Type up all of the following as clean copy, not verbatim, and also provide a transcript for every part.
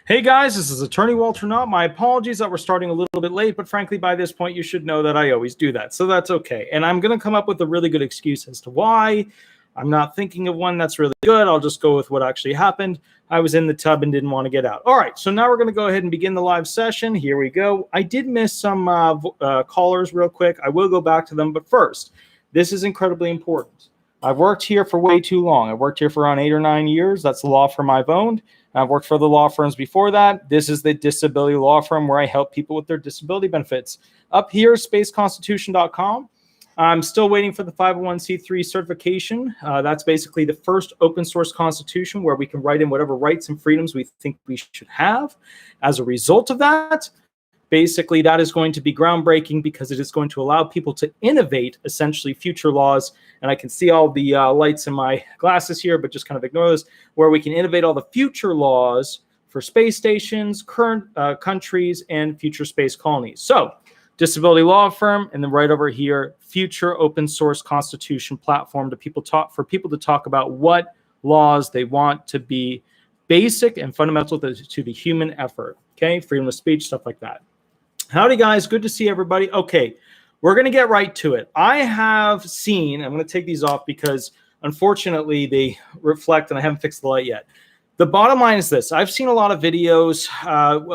Hey guys, this is Attorney Walter Knott. My apologies that we're starting a little bit late, but frankly, by this point, you should know that I always do that. So that's okay. And I'm going to come up with a really good excuse as to why. I'm not thinking of one that's really good. I'll just go with what actually happened. I was in the tub and didn't want to get out. All right, so now we're going to go ahead and begin the live session. Here we go. I did miss some callers real quick. I will go back to them, but first, this is incredibly important. I've worked here for way too long. I've worked here for around 8 or 9 years. That's the law firm I've owned. I've worked for the law firms before that. This is the disability law firm where I help people with their disability benefits. Up here, spaceconstitution.com. I'm still waiting for the 501c3 certification. That's basically the first open source constitution where we can write in whatever rights and freedoms we think we should have. As a result of that, basically that is going to be groundbreaking because it is going to allow people to innovate essentially future laws. And I can see all the lights in my glasses here, but just kind of ignore this, where we can innovate all the future laws for space stations, current countries, and future space colonies. So disability law firm, and then right over here, future open source constitution platform for people to talk about what laws they want to be basic and fundamental to the human effort. Okay, freedom of speech, stuff like that. Howdy guys, good to see everybody. Okay, we're going to get right to it. I have seen, I'm going to take these off because unfortunately they reflect and I haven't fixed the light yet. The bottom line is this. I've seen a lot of videos.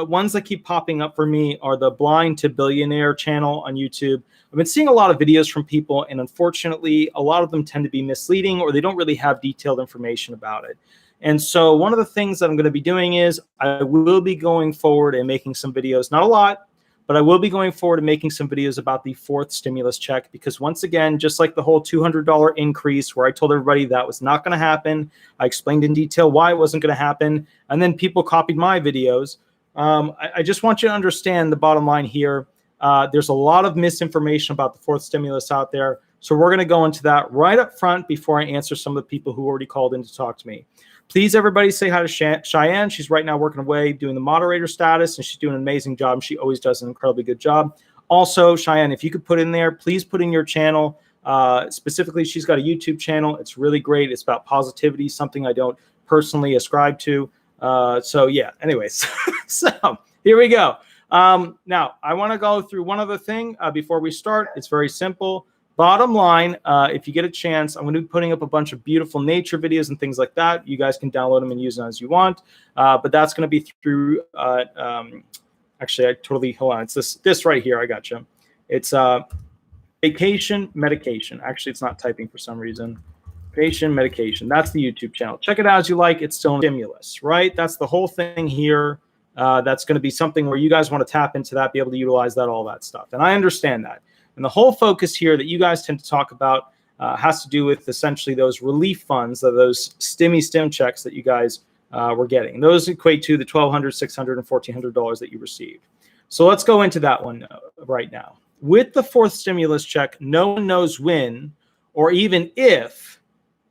Ones that keep popping up for me are the Blind to Billionaire channel on YouTube. I've been seeing a lot of videos from people, and unfortunately, a lot of them tend to be misleading or they don't really have detailed information about it. And so one of the things that I'm going to be doing is I will be going forward and making some videos, not a lot, but I will be going forward and making some videos about the fourth stimulus check because once again, just like the whole $200 increase where I told everybody that was not going to happen, I explained in detail why it wasn't going to happen, and then people copied my videos. I just want you to understand the bottom line here. There's a lot of misinformation about the fourth stimulus out there, so we're going to go into that right up front before I answer some of the people who already called in to talk to me. Please, everybody, say hi to Cheyenne. She's right now working away doing the moderator status, and she's doing an amazing job. And she always does an incredibly good job. Also, Cheyenne, if you could put in there, please put in your channel. Specifically, she's got a YouTube channel. It's really great. It's about positivity, something I don't personally ascribe to. So, yeah, anyways. So, here we go. Now, I want to go through one other thing before we start. It's very simple. Bottom line, if you get a chance, I'm going to be putting up a bunch of beautiful nature videos and things like that. You guys can download them and use them as you want. But that's going to be through, actually, hold on. It's this right here. I got you. It's vacation medication. Actually, it's not typing for some reason. Vacation medication. That's the YouTube channel. Check it out as you like. It's still a stimulus, right? That's the whole thing here. That's going to be something where you guys want to tap into that, be able to utilize that, all that stuff. And I understand that. And the whole focus here that you guys tend to talk about has to do with essentially those relief funds, those stim checks that you guys were getting. And those equate to the $1,200, $600, and $1,400 that you received. So let's go into that one right now. With the fourth stimulus check, no one knows when or even if,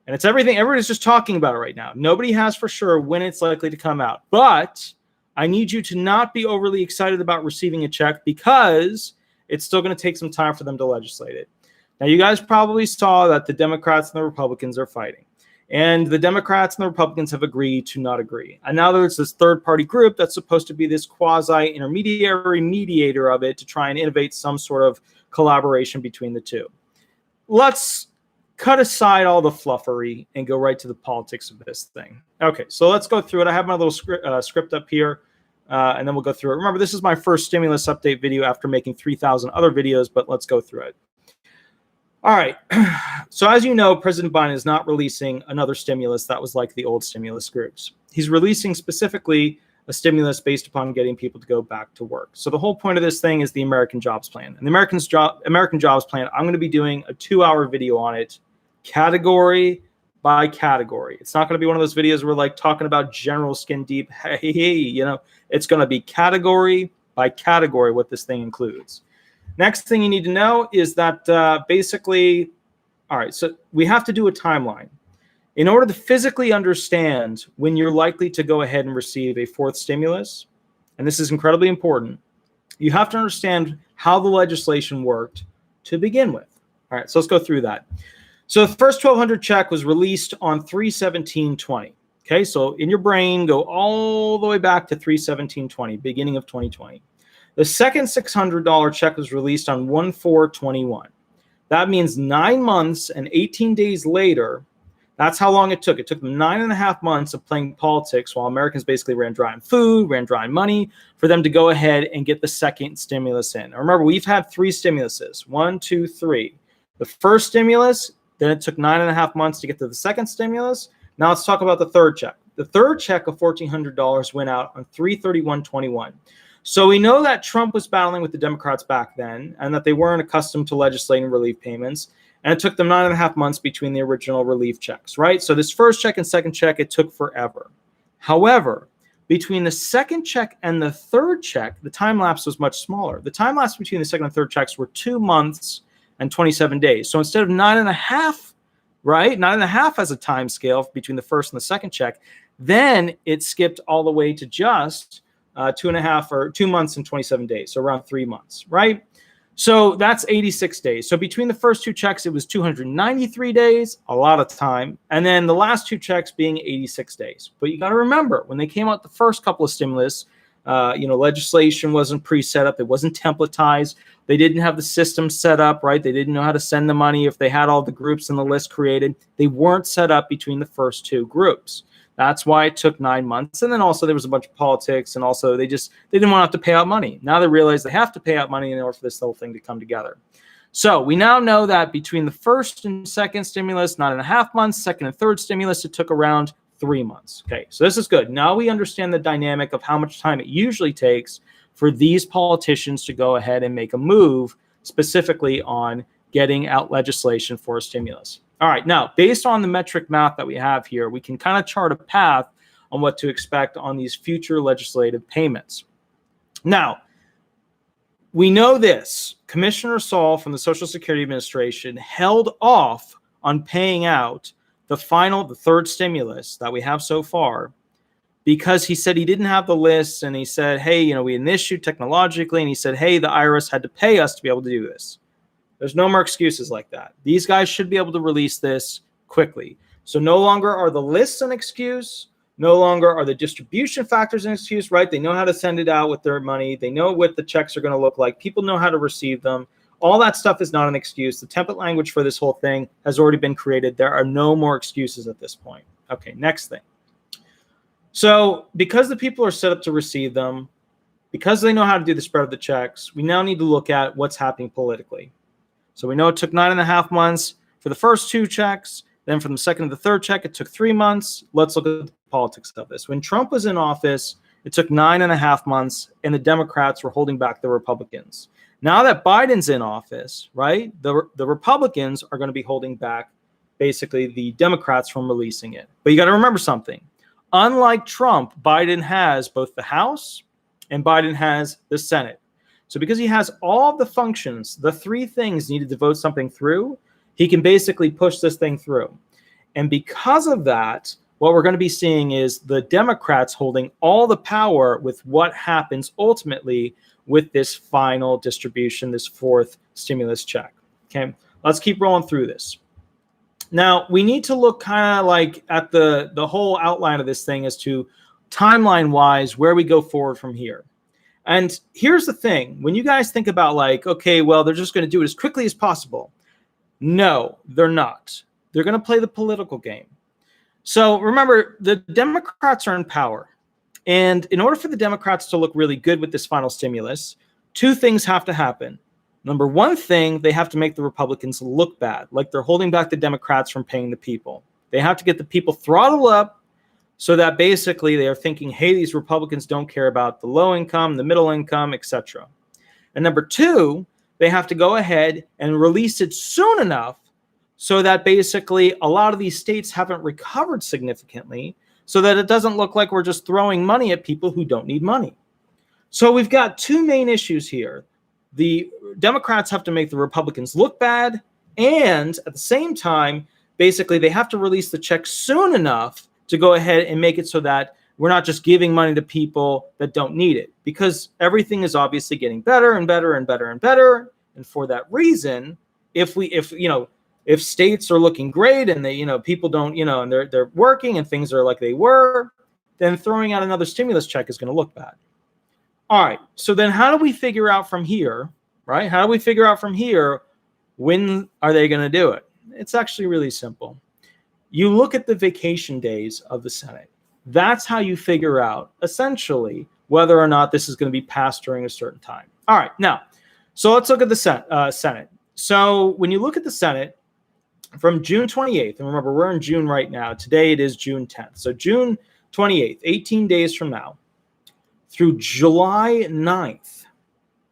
and it's everything, everybody's just talking about it right now. Nobody has for sure when it's likely to come out. But I need you to not be overly excited about receiving a check because it's still going to take some time for them to legislate it. Now, you guys probably saw that the Democrats and the Republicans are fighting. And the Democrats and the Republicans have agreed to not agree. And now there's this third-party group that's supposed to be this quasi-intermediary mediator of it to try and innovate some sort of collaboration between the two. Let's cut aside all the fluffery and go right to the politics of this thing. Okay, so let's go through it. I have my little script up here. And then we'll go through it. Remember, this is my first stimulus update video after making 3,000 other videos, but let's go through it. All right. So as you know, President Biden is not releasing another stimulus that was like the old stimulus groups. He's releasing specifically a stimulus based upon getting people to go back to work. So the whole point of this thing is the American Jobs Plan. And the American Jobs Plan, I'm going to be doing a 2-hour video on it, category by category. It's not going to be one of those videos where we're like talking about general skin deep. Hey, you know, it's going to be category by category what this thing includes. Next thing you need to know is that basically, all right, so we have to do a timeline. In order to physically understand when you're likely to go ahead and receive a fourth stimulus, and this is incredibly important, you have to understand how the legislation worked to begin with. All right, so let's go through that. So the first 1,200 check was released on 3/17/20. Okay, so in your brain, go all the way back to 3/17/20, beginning of 2020. The second $600 check was released on 1/4/21. That means 9 months and 18 days later. That's how long it took. It took them 9.5 months of playing politics while Americans basically ran dry on food, ran dry on money, for them to go ahead and get the second stimulus in. Now remember, we've had 3 stimuluses. 1, 2, 3. The first stimulus, then it took 9.5 months to get to the second stimulus. Now let's talk about the third check. The third check of $1,400 went out on 3/31/21. So we know that Trump was battling with the Democrats back then and that they weren't accustomed to legislating relief payments. And it took them 9.5 months between the original relief checks, right? So this first check and second check, it took forever. However, between the second check and the third check, the time lapse was much smaller. The time lapse between the second and third checks were 2 months and 27 days. So instead of 9.5, right? 9.5 as a time scale between the first and the second check, then it skipped all the way to just 2.5 or 2 months and 27 days. So around 3 months, right? So that's 86 days. So between the first 2 checks, it was 293 days, a lot of time. And then the last 2 checks being 86 days. But you got to remember, when they came out the first couple of stimulus, legislation wasn't pre-set up. It wasn't templatized. They didn't have the system set up, right? They didn't know how to send the money if they had all the groups in the list created. They weren't set up between the first 2 groups. That's why it took 9 months. And then also there was a bunch of politics, and also they didn't want to have to pay out money. Now they realize they have to pay out money in order for this whole thing to come together. So we now know that between the first and second stimulus, 9.5 months, second and third stimulus, it took around 3 months. Okay, so this is good. Now we understand the dynamic of how much time it usually takes for these politicians to go ahead and make a move specifically on getting out legislation for a stimulus. All right, now, based on the metric math that we have here, we can kind of chart a path on what to expect on these future legislative payments. Now, we know this. Commissioner Saul from the Social Security Administration held off on paying out the third stimulus that we have so far, because he said he didn't have the lists, and he said, hey, we had an issue technologically, and he said, hey, the IRS had to pay us to be able to do this. There's no more excuses like that. These guys should be able to release this quickly. So no longer are the lists an excuse. No longer are the distribution factors an excuse, right? They know how to send it out with their money. They know what the checks are going to look like. People know how to receive them. All that stuff is not an excuse. The template language for this whole thing has already been created. There are no more excuses at this point. Okay, next thing. So because the people are set up to receive them, because they know how to do the spread of the checks, we now need to look at what's happening politically. So we know it took 9.5 months for the first 2 checks. Then from the second to the third check, it took 3 months. Let's look at the politics of this. When Trump was in office, it took 9.5 months, and the Democrats were holding back the Republicans. Now that Biden's in office, right, the Republicans are going to be holding back basically the Democrats from releasing it. But you got to remember something. Unlike Trump, Biden has both the House and Biden has the Senate. So because he has all the functions, the 3 things needed to vote something through, he can basically push this thing through. And because of that, what we're going to be seeing is the Democrats holding all the power with what happens ultimately with this final distribution, this 4th stimulus check. Okay, let's keep rolling through this. Now, we need to look kind of like at the whole outline of this thing as to timeline-wise where we go forward from here. And here's the thing. When you guys think about like, okay, well, they're just going to do it as quickly as possible. No, they're not. They're going to play the political game. So remember, the Democrats are in power. And in order for the Democrats to look really good with this final stimulus, 2 things have to happen. Number one thing, they have to make the Republicans look bad, like they're holding back the Democrats from paying the people. They have to get the people throttled up so that basically they are thinking, hey, these Republicans don't care about the low income, the middle income, etc. And number 2, they have to go ahead and release it soon enough so that basically a lot of these states haven't recovered significantly, so that it doesn't look like we're just throwing money at people who don't need money. So we've got 2 main issues here. The Democrats have to make the Republicans look bad, and at the same time, basically they have to release the check soon enough to go ahead and make it so that we're not just giving money to people that don't need it, because everything is obviously getting better and better and better and better. And for that reason, if If states are looking great and they, people don't, and they're working and things are like they were, then throwing out another stimulus check is going to look bad. All right. So then how do we figure out from here, right? How do we figure out from here, when are they going to do it? It's actually really simple. You look at the vacation days of the Senate. That's how you figure out, essentially, whether or not this is going to be passed during a certain time. All right. Now, so let's look at the Senate. So when you look at the Senate, from June 28th, and remember, we're in June right now. Today it is June 10th. So June 28th, 18 days from now, through July 9th,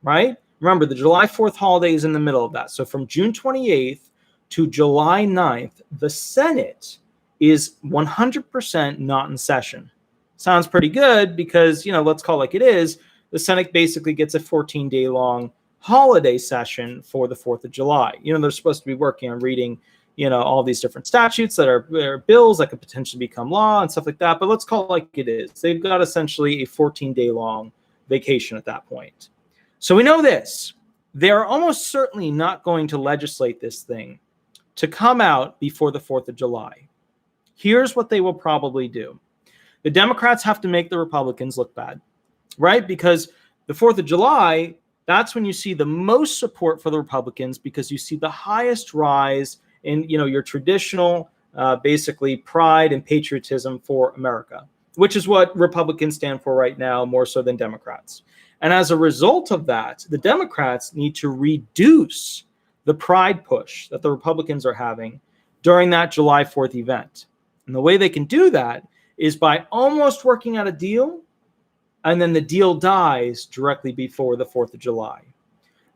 right? Remember, the July 4th holiday is in the middle of that. So from June 28th to July 9th, the Senate is 100% not in session. Sounds pretty good because, let's call it like it is. The Senate basically gets a 14-day long holiday session for the 4th of July. They're supposed to be working on reading, all these different statutes that are bills that could potentially become law and stuff like that. But let's call it like it is. They've got essentially a 14-day long vacation at that point. So we know this. They're almost certainly not going to legislate this thing to come out before the 4th of July. Here's what they will probably do. The Democrats have to make the Republicans look bad, right? Because the 4th of July, that's when you see the most support for the Republicans, because you see the highest rise in, your traditional, basically pride and patriotism for America, which is what Republicans stand for right now, more so than Democrats. And as a result of that, the Democrats need to reduce the pride push that the Republicans are having during that July 4th event. And the way they can do that is by almost working out a deal, and then the deal dies directly before the 4th of July.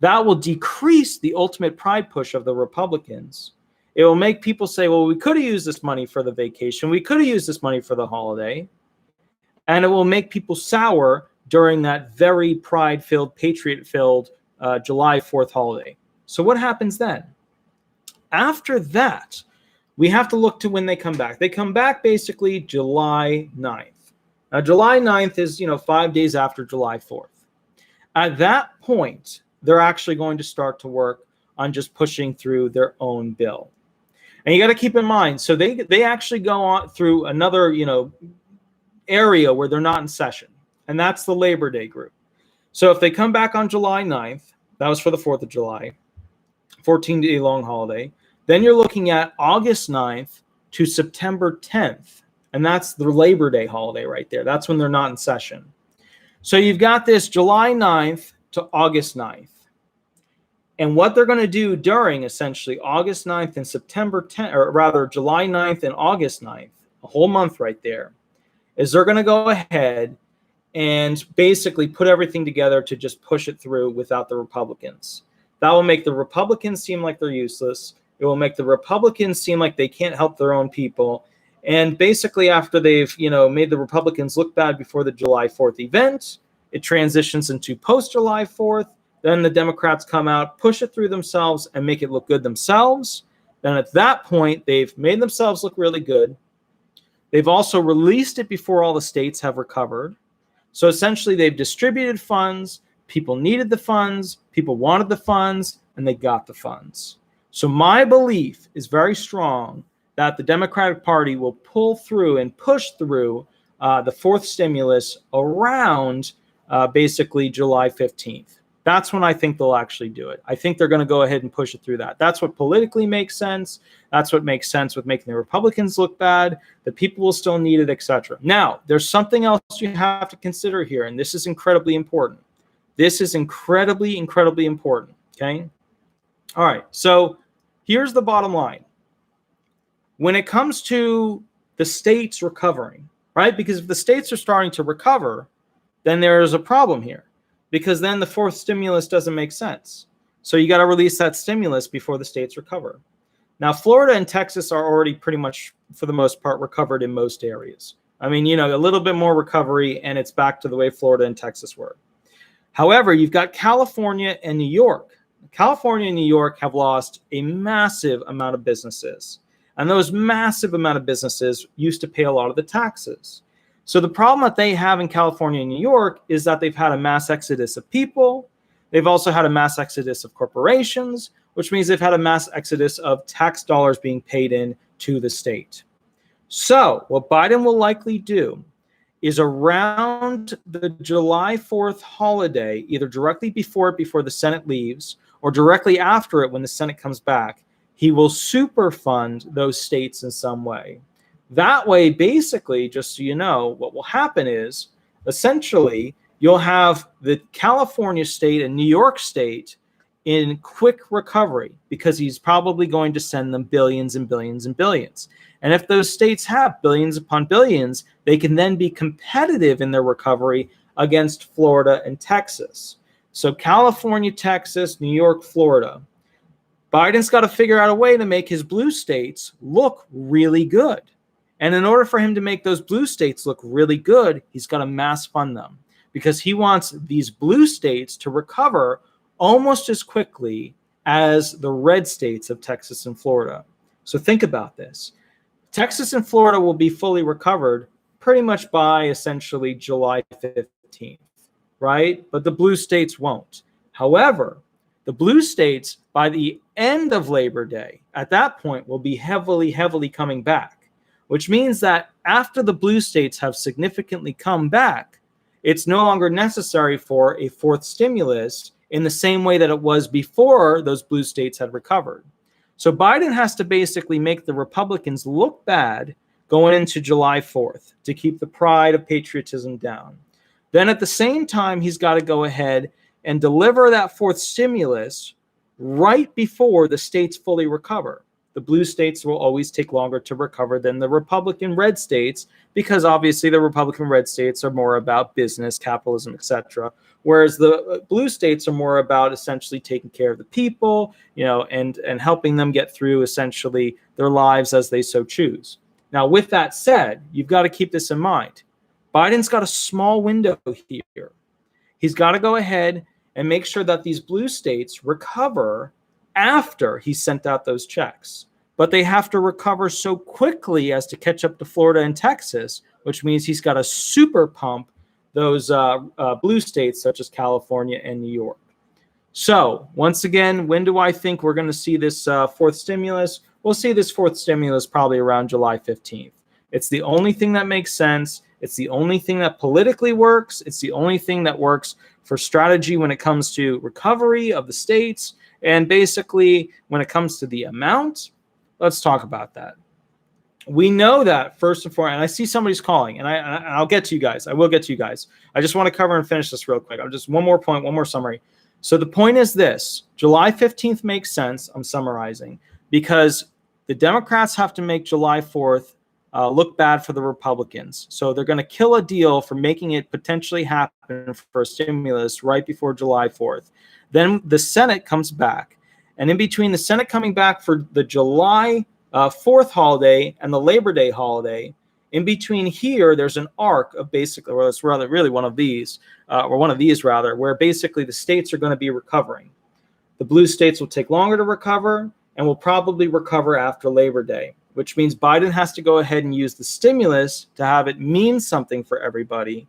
That will decrease the ultimate pride push of the Republicans. It will make people say, well, we could have used this money for the vacation. We could have used this money for the holiday. And it will make people sour during that very pride-filled, patriot-filled July 4th holiday. So what happens then? After that, we have to look to when they come back. They come back basically July 9th. Now, July 9th is, 5 days after July 4th. At that point, they're actually going to start to work on just pushing through their own bill. And you got to keep in mind, so they actually go on through another, area where they're not in session, and that's the Labor Day group. So if they come back on July 9th, that was for the 4th of July, 14-day long holiday, then you're looking at August 9th to September 10th, and that's the Labor Day holiday right there. That's when they're not in session. So you've got this July 9th to August 9th. And what they're going to do during essentially August 9th and September 10th, or rather July 9th and August 9th, a whole month right there, is they're going to go ahead and basically put everything together to just push it through without the Republicans. That will make the Republicans seem like they're useless. It will make the Republicans seem like they can't help their own people. And basically after they've, made the Republicans look bad before the July 4th event, it transitions into post-July 4th. Then the Democrats come out, push it through themselves, and make it look good themselves. Then at that point, they've made themselves look really good. They've also released it before all the states have recovered. So essentially, they've distributed funds. People needed the funds. People wanted the funds, and they got the funds. So my belief is very strong that the Democratic Party will pull through and push through the fourth stimulus around basically July 15th. That's when I think they'll actually do it. I think they're going to go ahead and push it through that. That's what politically makes sense. That's what makes sense with making the Republicans look bad. The people will still need it, etc. Now, there's something else you have to consider here, and this is incredibly important. This is incredibly, incredibly important, okay? All right, so here's the bottom line. When it comes to the states recovering, right? Because if the states are starting to recover, then there is a problem here. Because then the fourth stimulus doesn't make sense. So you got to release that stimulus before the states recover. Now, Florida and Texas are already pretty much, for the most part, recovered in most areas. I mean, a little bit more recovery, and it's back to the way Florida and Texas were. However, you've got California and New York. California and New York have lost a massive amount of businesses. And those massive amount of businesses used to pay a lot of the taxes. So the problem that they have in California and New York is that they've had a mass exodus of people. They've also had a mass exodus of corporations, which means they've had a mass exodus of tax dollars being paid in to the state. So what Biden will likely do is around the July 4th holiday, either directly before the Senate leaves or directly after it when the Senate comes back, he will superfund those states in some way. That way, basically, just so you know, what will happen is essentially you'll have the California state and New York state in quick recovery because he's probably going to send them billions and billions and billions. And if those states have billions upon billions, they can then be competitive in their recovery against Florida and Texas. So California, Texas, New York, Florida. Biden's got to figure out a way to make his blue states look really good. And in order for him to make those blue states look really good, he's got to mass fund them because he wants these blue states to recover almost as quickly as the red states of Texas and Florida. So think about this. Texas and Florida will be fully recovered pretty much by essentially July 15th, right? But the blue states won't. However, the blue states, by the end of Labor Day, at that point, will be heavily, heavily coming back, which means that after the blue states have significantly come back, it's no longer necessary for a fourth stimulus in the same way that it was before those blue states had recovered. So Biden has to basically make the Republicans look bad going into July 4th to keep the pride of patriotism down. Then at the same time, he's got to go ahead and deliver that fourth stimulus right before the states fully recover. The blue states will always take longer to recover than the Republican red states because obviously the Republican red states are more about business, capitalism, etc. Whereas the blue states are more about essentially taking care of the people, and helping them get through essentially their lives as they so choose. Now, with that said, you've got to keep this in mind. Biden's got a small window here. He's got to go ahead and make sure that these blue states recover after he sent out those checks. But they have to recover so quickly as to catch up to Florida and Texas, which means he's got to super pump those blue states such as California and New York. So once again, when do I think we're going to see this fourth stimulus? We'll see this fourth stimulus probably around July 15th. It's the only thing that makes sense. It's the only thing that politically works. It's the only thing that works for strategy when it comes to recovery of the states. And basically, when it comes to the amount, let's talk about that. We know that first and foremost, and I see somebody's calling, and I'll get to you guys. I will get to you guys. I just want to cover and finish this real quick. Just one more point, one more summary. So the point is this: July 15th makes sense. I'm summarizing because the Democrats have to make July 4th look bad for the Republicans. So they're going to kill a deal for making it potentially happen for a stimulus right before July 4th. Then the Senate comes back. And in between the Senate coming back for the July 4th holiday and the Labor Day holiday, in between here, there's an arc of basically, well, it's really one of these, where basically the states are going to be recovering. The blue states will take longer to recover and will probably recover after Labor Day, which means Biden has to go ahead and use the stimulus to have it mean something for everybody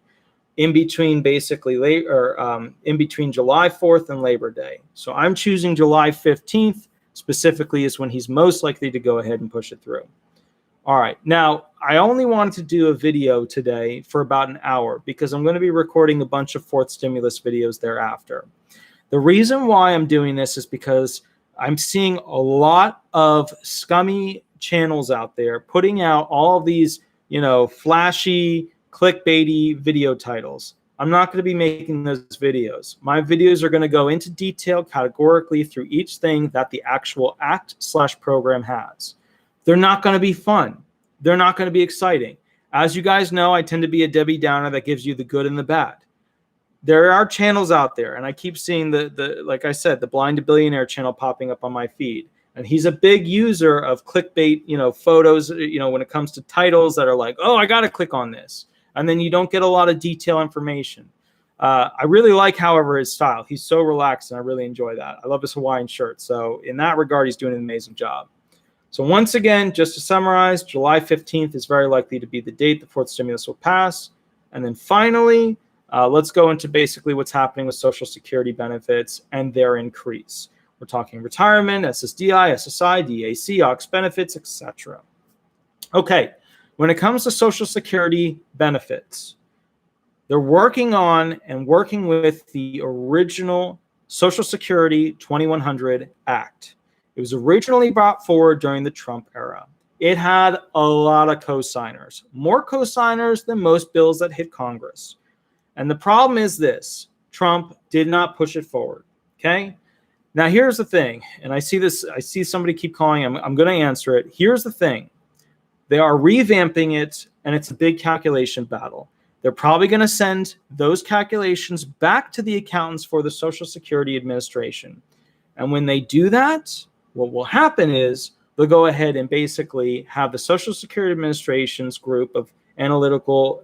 in between in between July 4th and Labor Day. So I'm choosing July 15th specifically is when he's most likely to go ahead and push it through. All right. Now, I only wanted to do a video today for about an hour because I'm going to be recording a bunch of fourth stimulus videos thereafter. The reason why I'm doing this is because I'm seeing a lot of scummy channels out there putting out all of these, flashy, clickbaity video titles. I'm not going to be making those videos. My videos are going to go into detail categorically through each thing that the actual act/program has. They're not going to be fun. They're not going to be exciting. As you guys know, I tend to be a Debbie Downer that gives you the good and the bad. There are channels out there, and I keep seeing like I said, the Blind to Billionaire channel popping up on my feed. And he's a big user of clickbait, photos, when it comes to titles that are like, oh, I got to click on this. And then you don't get a lot of detailed information. I really like, however, his style. He's so relaxed, and I really enjoy that. I love his Hawaiian shirt. So in that regard, he's doing an amazing job. So once again, just to summarize, July 15th is very likely to be the date the fourth stimulus will pass. And then finally, let's go into basically what's happening with Social Security benefits and their increase. We're talking retirement, SSDI, SSI, DAC, OX benefits, etc. Okay, when it comes to Social Security benefits, they're working with the original Social Security 2100 Act. It was originally brought forward during the Trump era. It had a lot of co-signers, more co-signers than most bills that hit Congress. And the problem is this: Trump did not push it forward. Okay. Now here's the thing, and I see somebody keep calling. I'm going to answer it. Here's the thing: they are revamping it, and it's a big calculation battle. They're probably going to send those calculations back to the accountants for the Social Security Administration. And when they do that, what will happen is they'll go ahead and basically have the Social Security Administration's group of analytical,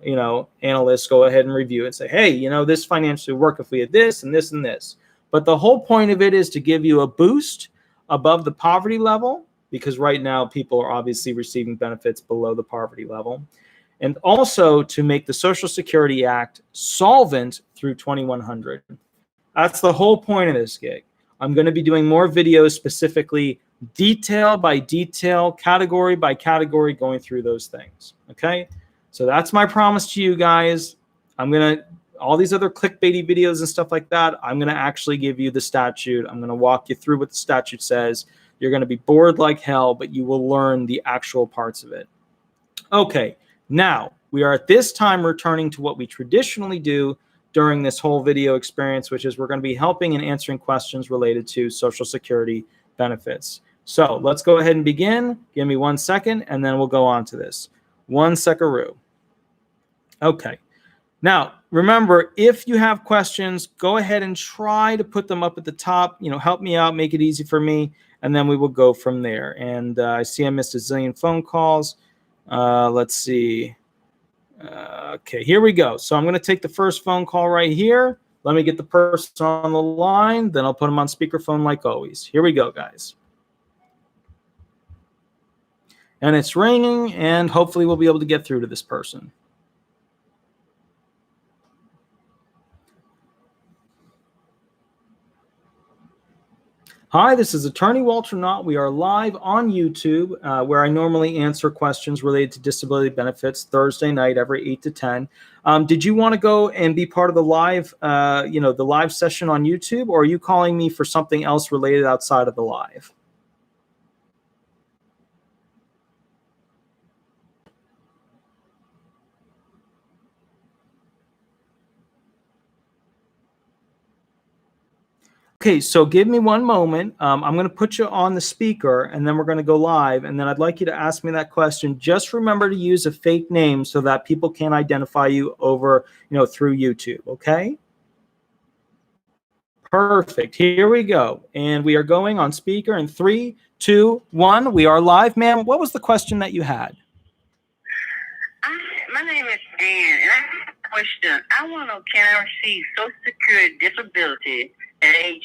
analysts go ahead and review it and say, hey, this financially work if we had this and this and this. But the whole point of it is to give you a boost above the poverty level, because right now people are obviously receiving benefits below the poverty level, and also to make the Social Security Act solvent through 2100. That's the whole point of this gig. I'm going to be doing more videos specifically detail by detail, category by category, going through those things. Okay? So that's my promise to you guys. All these other clickbaity videos and stuff like that, I'm going to actually give you the statute. I'm going to walk you through what the statute says. You're going to be bored like hell, but you will learn the actual parts of it. Okay, now we are at this time returning to what we traditionally do during this whole video experience, which is we're going to be helping and answering questions related to Social Security benefits. So let's go ahead and begin. Give me 1 second, and then we'll go on to this. 1 second. Okay. Now, remember, if you have questions, go ahead and try to put them up at the top. Help me out, make it easy for me, and then we will go from there. And I see I missed a zillion phone calls. Let's see. Okay, here we go. So I'm going to take the first phone call right here. Let me get the person on the line. Then I'll put them on speakerphone like always. Here we go, guys. And it's ringing, and hopefully we'll be able to get through to this person. Hi, this is Attorney Walter Knott. We are live on YouTube, where I normally answer questions related to disability benefits Thursday night every 8 to 10. Did you want to go and be part of the live, the live session on YouTube, or are you calling me for something else related outside of the live? Okay, so give me 1 moment. I'm going to put you on the speaker, and then we're going to go live. And then I'd like you to ask me that question. Just remember to use a fake name so that people can't identify you over, through YouTube. Okay? Perfect. Here we go. And we are going on speaker in 3, 2, 1. We are live, ma'am. What was the question that you had? My name is Ann, and I have a question. I want to know, can I receive Social Security disability at age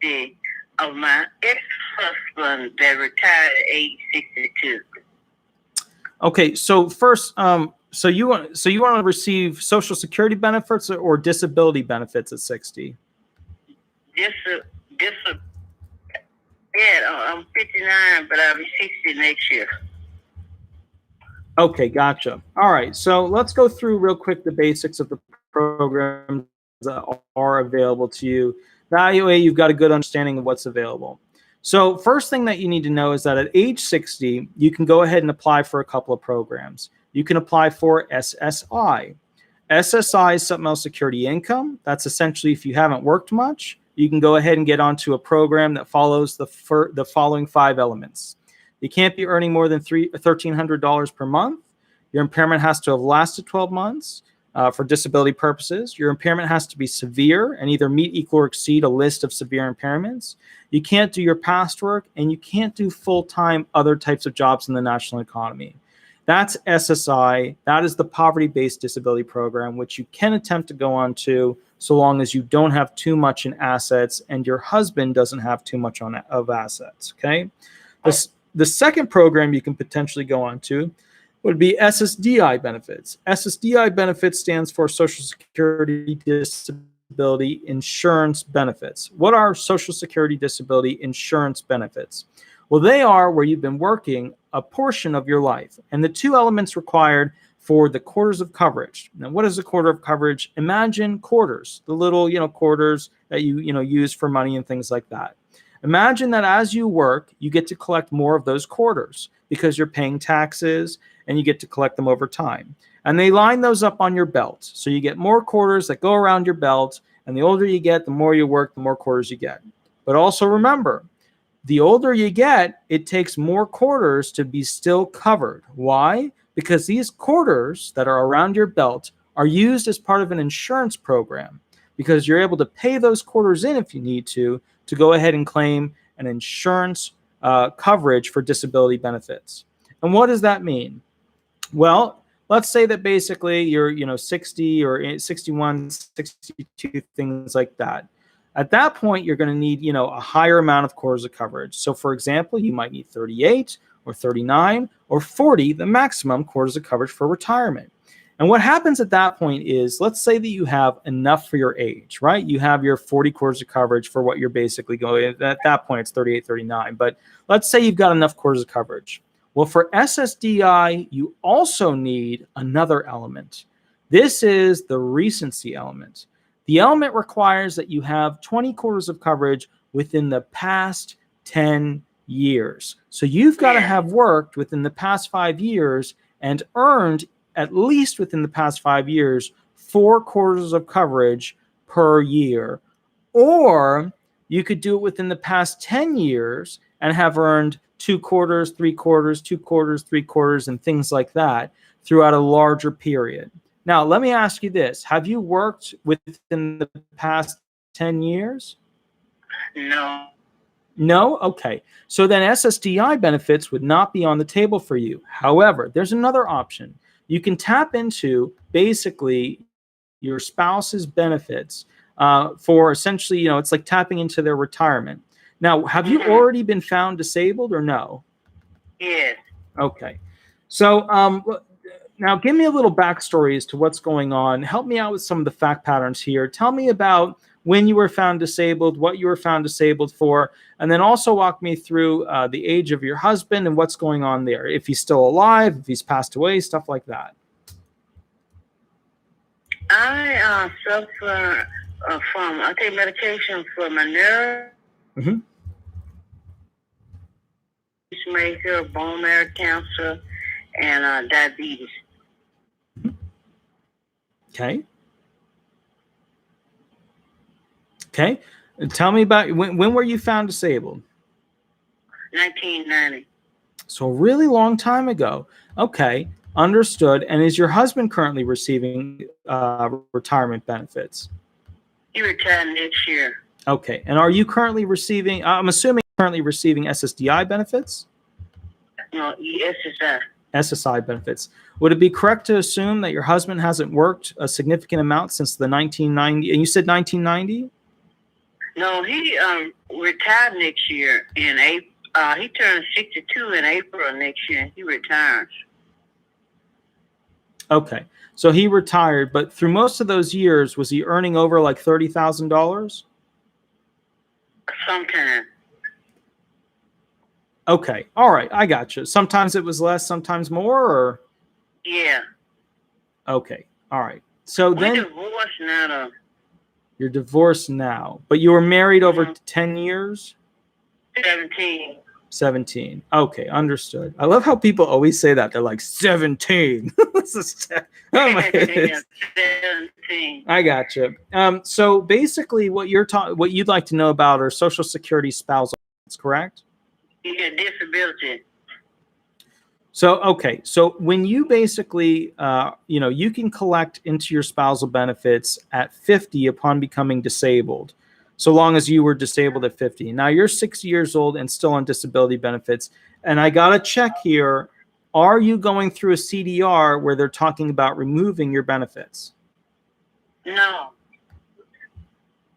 60 of my ex-husband that retired at age 62? Okay, so first, so you want to receive Social Security benefits or disability benefits at 60? I'm 59, but I'll be 60 next year. Okay, gotcha. All right, so let's go through real quick the basics of the programs that are available to you. That way you've got a good understanding of what's available. So first thing that you need to know is that at age 60, you can go ahead and apply for a couple of programs. You can apply for SSI. SSI is Supplemental Security Income. That's essentially if you haven't worked much, you can go ahead and get onto a program that follows the following 5 elements. You can't be earning more than $1,300 per month. Your impairment has to have lasted 12 months. For disability purposes, your impairment has to be severe and either meet, equal, or exceed a list of severe impairments. You can't do your past work, and you can't do full-time other types of jobs in the national economy. That's SSI. That is the poverty-based disability program, which you can attempt to go on to so long as you don't have too much in assets and your husband doesn't have too much of assets, okay? The second program you can potentially go on to would be SSDI benefits. SSDI benefits stands for Social Security Disability disability insurance benefits. What are Social Security disability insurance benefits? Well, they are where you've been working a portion of your life, and the two elements required for the quarters of coverage. Now, what is a quarter of coverage? Imagine quarters, the little, quarters that you use for money and things like that. Imagine that as you work, you get to collect more of those quarters because you're paying taxes and you get to collect them over time. And they line those up on your belt. So you get more quarters that go around your belt, and the older you get, the more you work, the more quarters you get. But also remember, the older you get, it takes more quarters to be still covered. Why? Because these quarters that are around your belt are used as part of an insurance program, because you're able to pay those quarters in if you need to go ahead and claim an insurance coverage for disability benefits. And what does that mean? Well, let's say that basically you're 60 or 61, 62, things like that. At that point, you're going to need a higher amount of quarters of coverage. So for example, you might need 38 or 39 or 40, the maximum quarters of coverage for retirement. And what happens at that point is, let's say that you have enough for your age, right? You have your 40 quarters of coverage for what you're basically going. At that point, it's 38, 39. But let's say you've got enough quarters of coverage. Well, for SSDI, you also need another element. This is the recency element. The element requires that you have 20 quarters of coverage within the past 10 years. So you've got to have worked within the past 5 years and earned at least within the past 5 years 4 quarters of coverage per year. Or you could do it within the past 10 years and have earned 2 quarters, 3 quarters, 2 quarters, 3 quarters, and things like that throughout a larger period. Now, let me ask you this. Have you worked within the past 10 years? No. No? Okay. So then SSDI benefits would not be on the table for you. However, there's another option. You can tap into basically your spouse's benefits for essentially, it's like tapping into their retirement. Now, have you already been found disabled or no? Yes. Okay. So now give me a little backstory as to what's going on. Help me out with some of the fact patterns here. Tell me about when you were found disabled, what you were found disabled for, and then also walk me through the age of your husband and what's going on there. If he's still alive, if he's passed away, stuff like that. I suffer I take medication for my nerve, pacemaker, bone marrow cancer, and diabetes. Okay. Okay. And tell me about when were you found disabled? 1990. So a really long time ago. Okay. Understood. And is your husband currently receiving retirement benefits? He retired next year. Okay. And are you currently receiving, I'm assuming currently receiving SSDI benefits? No, SSI. SSI benefits. Would it be correct to assume that your husband hasn't worked a significant amount since the 1990, and you said 1990? No, he retired next year in April. He turned 62 in April next year. He retires. Okay. So he retired, but through most of those years, was he earning over like $30,000? Sometimes. Okay. All right. I got you. Sometimes it was less, sometimes more, or? Yeah. Okay. All right. So We're then divorced now, though. you're divorced now, but you were married over 10 years? 17. 17. Okay. Understood. I love how people always say that. They're like 17. Oh my goodness. 17. I got you. So basically what you'd like to know about are Social Security spousal, correct? Yeah, disability. So, okay. So when you basically, you can collect into your spousal benefits at 50 upon becoming disabled, so long as you were disabled at 50. Now you're 60 years old and still on disability benefits. And I got to check here. Are you going through a CDR where they're talking about removing your benefits? No.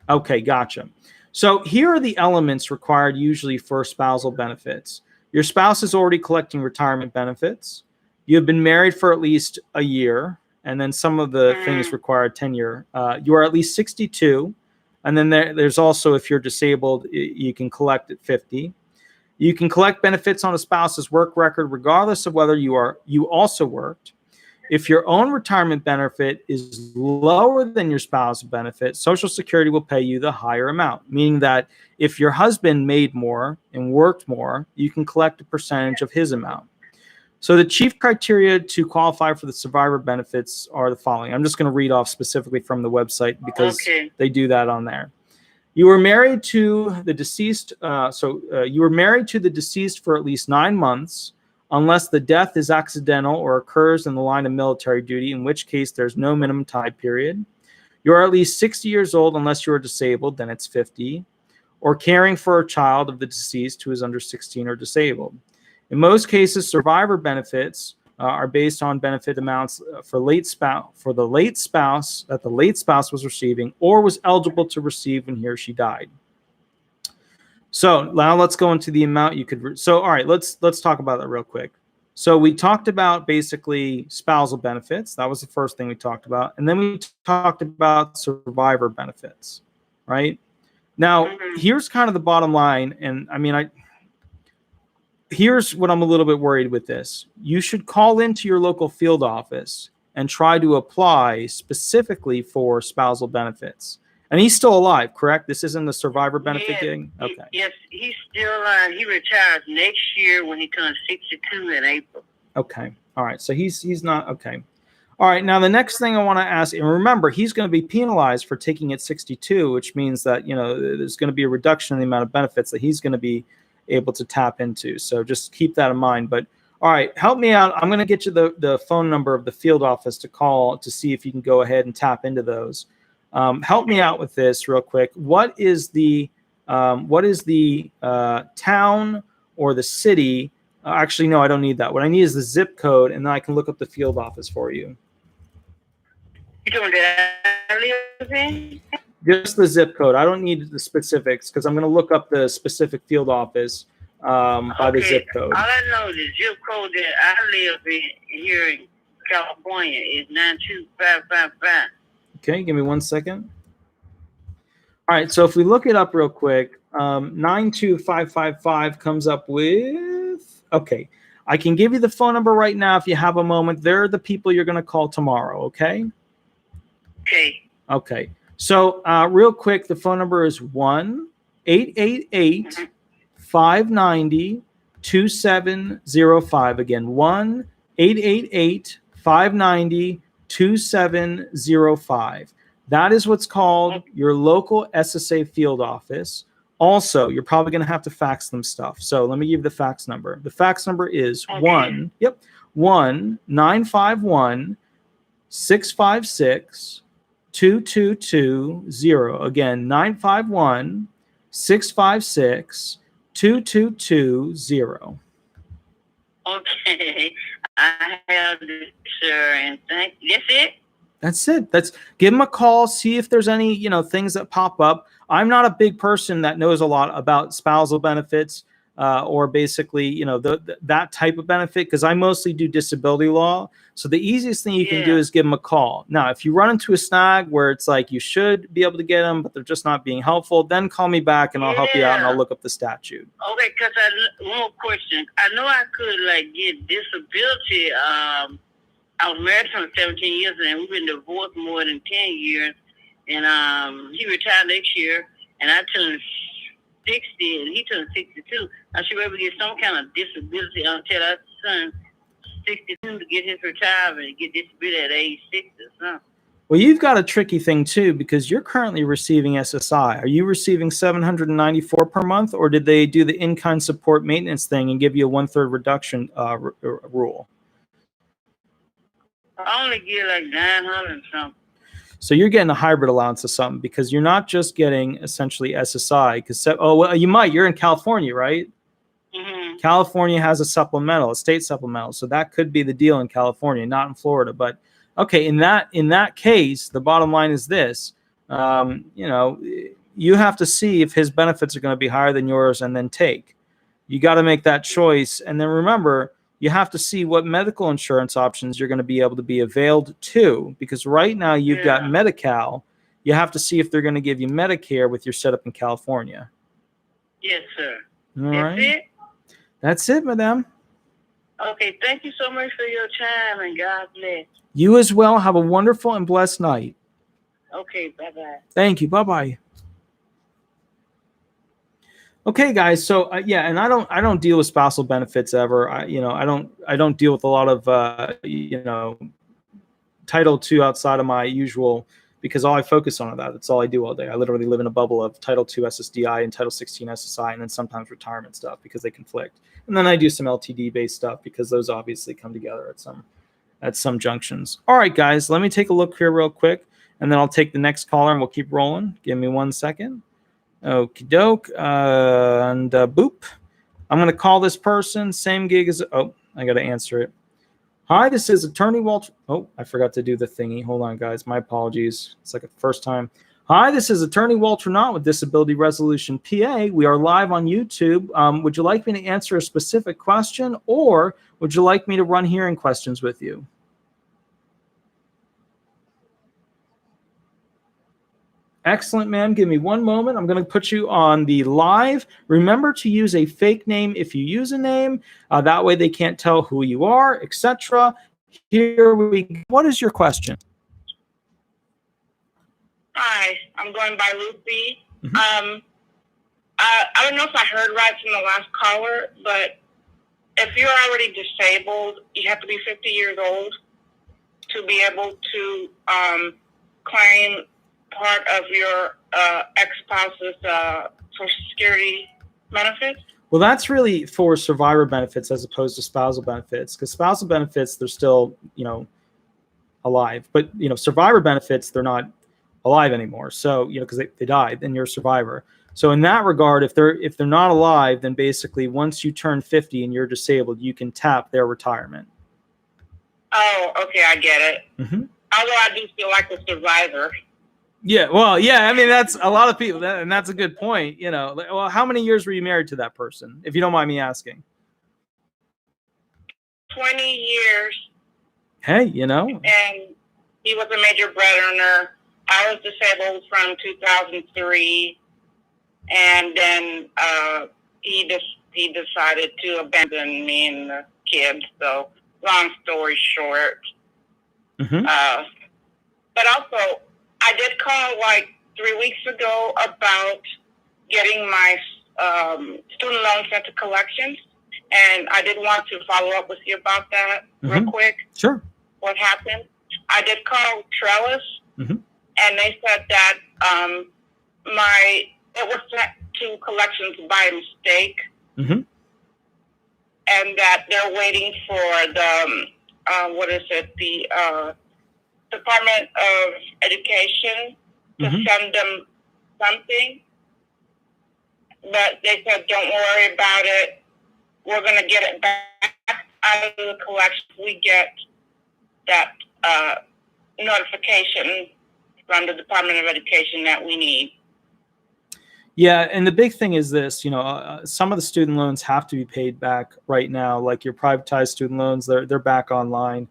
Okay. Gotcha. So here are the elements required usually for spousal benefits. Your spouse is already collecting retirement benefits. You have been married for at least a year. and then some of the things require tenure. You are at least 62, and then there's also, if you're disabled, you can collect at 50. You can collect benefits on a spouse's work record regardless of whether you also worked. If your own retirement benefit is lower than your spouse's benefit, Social Security will pay you the higher amount, meaning that if your husband made more and worked more, you can collect a percentage of his amount. So the chief criteria to qualify for the survivor benefits are the following. I'm just going to read off specifically from the website because they do that on there. You were married to the deceased. You were married to the deceased for at least 9 months, unless the death is accidental or occurs in the line of military duty, in which case there's no minimum time period. You are at least 60 years old unless you are disabled, then it's 50, or caring for a child of the deceased who is under 16 or disabled. In most cases, survivor benefits are based on benefit amounts for the late spouse that the late spouse was receiving or was eligible to receive when he or she died. So now let's go into the amount you could. All right, let's talk about that real quick. So we talked about basically spousal benefits. That was the first thing we talked about, and then we talked about survivor benefits. Right now, here's kind of the bottom line, and I mean, here's what I'm a little bit worried with this. You should call into your local field office and try to apply specifically for spousal benefits. And he's still alive, correct? This isn't the survivor benefit thing? Okay. Yes, he's still alive. He retires next year when he turns 62 in April. Okay. All right. So he's not, okay. All right. Now, the next thing I want to ask, and remember, he's going to be penalized for taking it 62, which means that, there's going to be a reduction in the amount of benefits that he's going to be able to tap into. So just keep that in mind. But all right, help me out. I'm going to get you the phone number of the field office to call to see if you can go ahead and tap into those. Help me out with this real quick. What is the town or the city? Actually, no, I don't need that. What I need is the zip code, and then I can look up the field office for you. You doing that? Just the zip code. I don't need the specifics because I'm going to look up the specific field office by the zip code. All I know is the zip code that I live in here in California is 92555. Okay, give me 1 second. All right, so if we look it up real quick, 92555 comes up with, okay, I can give you the phone number right now if you have a moment. They're the people you're going to call tomorrow, okay? Okay. Okay, so real quick, the phone number is 1-888-590-2705. Again, 1-888-590-2705. That is what's called your local SSA field office. Also, you're probably going to have to fax them stuff. So let me give you the fax number. The fax number is 1-951-656-2220. Again, 951-656-2220. Okay. I have this, sir, and that's it? That's it. Give them a call, see if there's any, things that pop up. I'm not a big person that knows a lot about spousal benefits or basically, that type of benefit because I mostly do disability law. So the easiest thing you can do is give them a call. Now, if you run into a snag where it's like you should be able to get them, but they're just not being helpful, then call me back and I'll help you out and I'll look up the statute. Okay, because one more question. I know I could get disability. I was married for 17 years and we've been divorced more than 10 years. And he retired next year and I turned 60 and he turned 62. I should be able to get some kind of disability until I turned 62 to get his retirement and get disability at age 60 or something. Well, you've got a tricky thing too because you're currently receiving SSI. Are you receiving $794 per month, or did they do the in-kind support maintenance thing and give you a 1/3 reduction rule? I only get like 900 and something. So you're getting a hybrid allowance of something because you're not just getting essentially SSI. Because you might. You're in California, right? Mm-hmm. California has a supplemental, a state supplemental, so that could be the deal in California, not in Florida. But okay, in that case, the bottom line is this: you have to see if his benefits are going to be higher than yours, and then take. You got to make that choice, and then remember, you have to see what medical insurance options you're going to be able to be availed to, because right now you've got Medi-Cal. You have to see if they're going to give you Medicare with your setup in California. Yes, sir. All That's right. it? That's it, madam. Okay, thank you so much for your time, and God bless. You as well. Have a wonderful and blessed night. Okay, bye-bye. Thank you. Bye-bye. Okay, guys. So yeah, and I don't deal with spousal benefits ever. I don't deal with a lot of Title II outside of my usual, because all I focus on that. That's all I do all day. I literally live in a bubble of Title II SSDI and Title 16 SSI, and then sometimes retirement stuff because they conflict. And then I do some LTD based stuff because those obviously come together at some junctions. All right, guys, let me take a look here real quick, and then I'll take the next caller and we'll keep rolling. Give me 1 second. Okie doke. And boop. I'm going to call this person. Same gig as. Oh, I got to answer it. Hi, this is Attorney Walter. Oh, I forgot to do the thingy. Hold on, guys. My apologies. It's like the first time. Hi, this is Attorney Walter Knott with Disability Resolution PA. We are live on YouTube. Would you like me to answer a specific question, or would you like me to run hearing questions with you? Excellent, ma'am. Give me 1 moment. I'm going to put you on the live. Remember to use a fake name if you use a name. That way they can't tell who you are, etc. Here we go. What is your question? Hi, I'm going by Lucy. Mm-hmm. I don't know if I heard right from the last caller, but if you're already disabled, you have to be 50 years old to be able to claim part of your ex-spouse's Social Security benefits? Well, that's really for survivor benefits as opposed to spousal benefits, because spousal benefits, they're still, alive. But, survivor benefits, they're not alive anymore. So, because they died, then you're a survivor. So in that regard, if they're not alive, then basically once you turn 50 and you're disabled, you can tap their retirement. Oh, okay, I get it. Mm-hmm. Although I do feel like a survivor. Yeah, well, yeah, I mean, that's a lot of people, and that's a good point. Well, how many years were you married to that person, if you don't mind me asking? 20 years. Hey, And he was a major breadwinner. I was disabled from 2003, and then he decided to abandon me and the kids. So, long story short. Mm-hmm. But also, I did call like 3 weeks ago about getting my student loans sent to collections, and I did want to follow up with you about that real quick. Sure. What happened? I did call Trellis, and they said that it was sent to collections by mistake, and that they're waiting for the the Department of Education to send them something. But they said, don't worry about it. We're going to get it back out of the collection. We get that notification from the Department of Education that we need. Yeah, and the big thing is this, some of the student loans have to be paid back right now, like your privatized student loans, they're back online.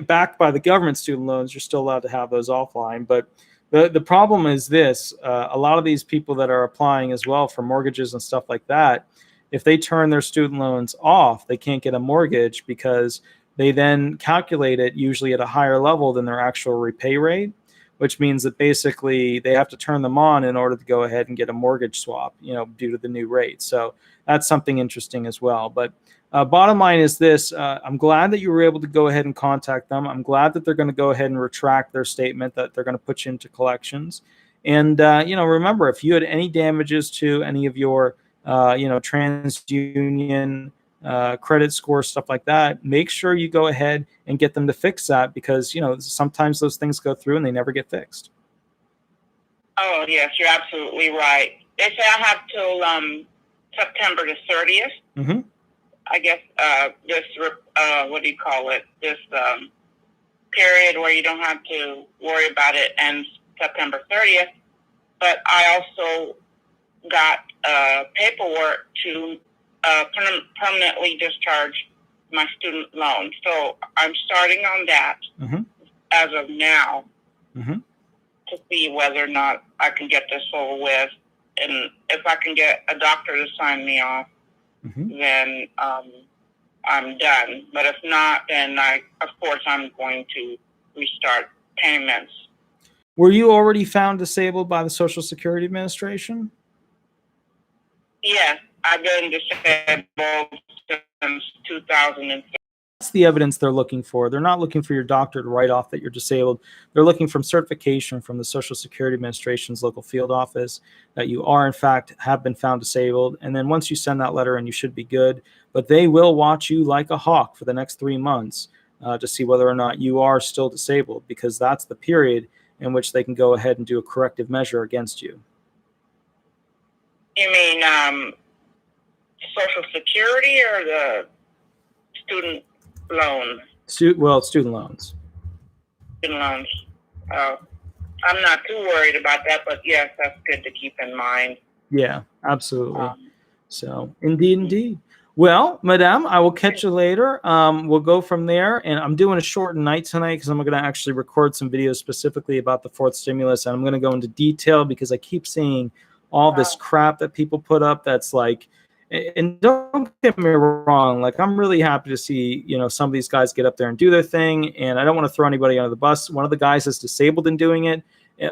Backed by the government student loans, you're still allowed to have those offline. But the problem is this, a lot of these people that are applying as well for mortgages and stuff like that, if they turn their student loans off, they can't get a mortgage because they then calculate it usually at a higher level than their actual repay rate, which means that basically they have to turn them on in order to go ahead and get a mortgage swap, due to the new rate. So that's something interesting as well. But bottom line is this, I'm glad that you were able to go ahead and contact them. I'm glad that they're going to go ahead and retract their statement that they're going to put you into collections. And, remember, if you had any damages to any of your, TransUnion credit score, stuff like that, make sure you go ahead and get them to fix that, because, sometimes those things go through and they never get fixed. Oh, yes, you're absolutely right. They say I have till September the 30th. I guess this period where you don't have to worry about it ends September 30th. But I also got paperwork to permanently discharge my student loan. So I'm starting on that as of now to see whether or not I can get this over with. And if I can get a doctor to sign me off, then I'm done. But if not, then of course, I'm going to restart payments. Were you already found disabled by the Social Security Administration? Yes, I've been disabled since 2006. That's the evidence they're looking for. They're not looking for your doctor to write off that you're disabled. They're looking for certification from the Social Security Administration's local field office that you are, in fact, have been found disabled. And then once you send that letter in, you should be good. But they will watch you like a hawk for the next 3 months to see whether or not you are still disabled, because that's the period in which they can go ahead and do a corrective measure against you. You mean Social Security or the student loans? Student loans. Student loans. I'm not too worried about that, but yes, that's good to keep in mind. Yeah, absolutely. So, indeed. Well, Madame, I will catch you later. We'll go from there. And I'm doing a shortened night tonight because I'm going to actually record some videos specifically about the fourth stimulus. And I'm going to go into detail because I keep seeing all this crap that people put up that's like, and don't get me wrong, like I'm really happy to see, some of these guys get up there and do their thing. And I don't want to throw anybody under the bus. One of the guys is disabled in doing it.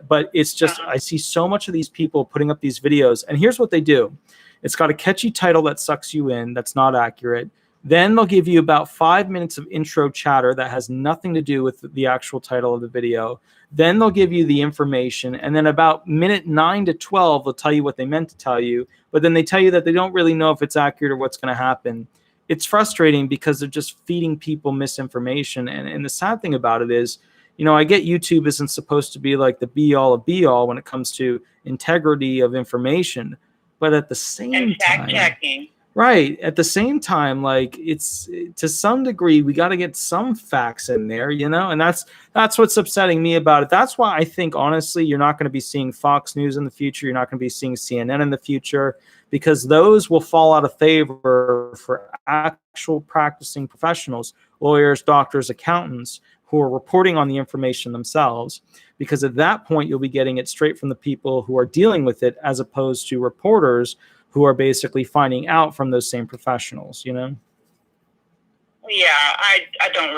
But it's just, I see so much of these people putting up these videos. And here's what they do. It's got a catchy title that sucks you in, that's not accurate. Then they'll give you about 5 minutes of intro chatter that has nothing to do with the actual title of the video. Then they'll give you the information. And then about minute 9 to 12, they'll tell you what they meant to tell you. But then they tell you that they don't really know if it's accurate or what's going to happen. It's frustrating because they're just feeding people misinformation. And the sad thing about it is, I get YouTube isn't supposed to be like the be-all of be-all when it comes to integrity of information. But at the same time, checking. Right. At the same time, like it's to some degree, we got to get some facts in there, and that's what's upsetting me about it. That's why I think, honestly, you're not going to be seeing Fox News in the future. You're not going to be seeing CNN in the future, because those will fall out of favor for actual practicing professionals, lawyers, doctors, accountants, who are reporting on the information themselves, because at that point, you'll be getting it straight from the people who are dealing with it, as opposed to reporters who are basically finding out from those same professionals, Yeah, I don't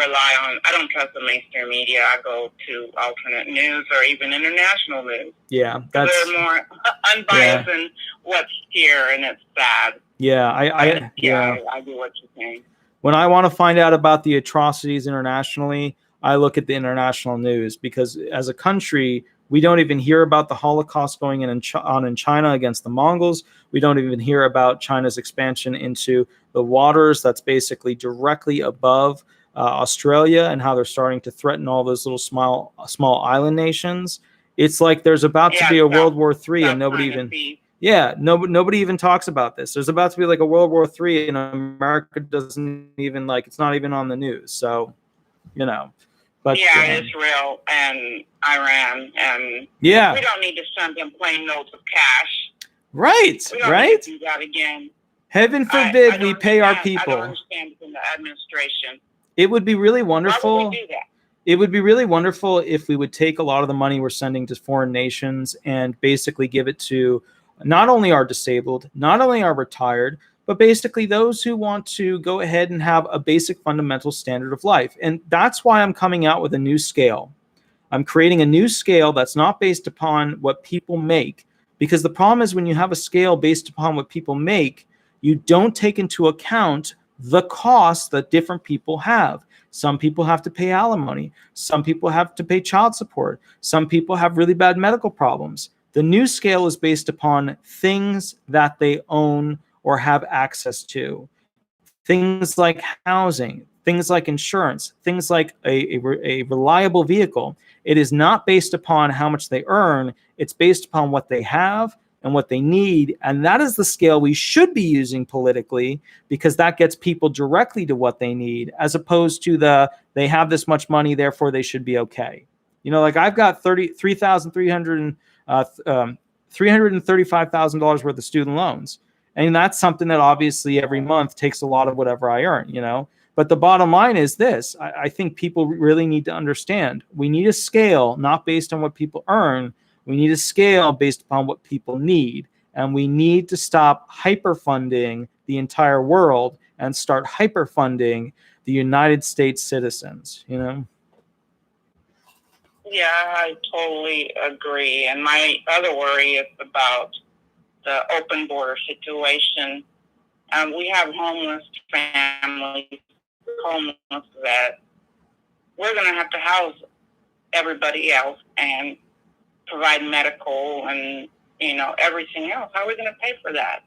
trust the mainstream media. I go to alternate news or even international news. Yeah, they're more unbiased than what's here, and it's sad. Yeah, I get what you're saying. When I want to find out about the atrocities internationally, I look at the international news, because as a country, we don't even hear about the Holocaust going on in China against the Mongols. We don't even hear about China's expansion into the waters that's basically directly above Australia, and how they're starting to threaten all those little small island nations. It's like there's about to be a World War III, and nobody even talks about this. There's about to be like a World War III, and America doesn't even it's not even on the news. So, But, Israel and Iran, and we don't need to send them plain notes of cash. Right, we don't need to do that again. Heaven forbid we pay our people. I don't understand in the administration. It would be really wonderful. Why would we do that? It would be really wonderful if we would take a lot of the money we're sending to foreign nations and basically give it to not only our disabled, not only our retired, but basically those who want to go ahead and have a basic fundamental standard of life. And that's why I'm coming out with a new scale. I'm creating a new scale that's not based upon what people make, because the problem is when you have a scale based upon what people make, you don't take into account the costs that different people have. Some people have to pay alimony. Some people have to pay child support. Some people have really bad medical problems. The new scale is based upon things that they own or have access to. Things like housing, things like insurance, things like a reliable vehicle. It is not based upon how much they earn. It's based upon what they have and what they need. And that is the scale we should be using politically, because that gets people directly to what they need, as opposed to they have this much money, therefore they should be okay. I've got $335,000 worth of student loans. And that's something that obviously every month takes a lot of whatever I earn, But the bottom line is this. I think people really need to understand. We need a scale, not based on what people earn. We need a scale based upon what people need. And we need to stop hyperfunding the entire world and start hyperfunding the United States citizens, Yeah, I totally agree. And my other worry is about the open border situation. We have homeless families, homeless that we're going to have to house everybody else and provide medical and everything else. How are we going to pay for that?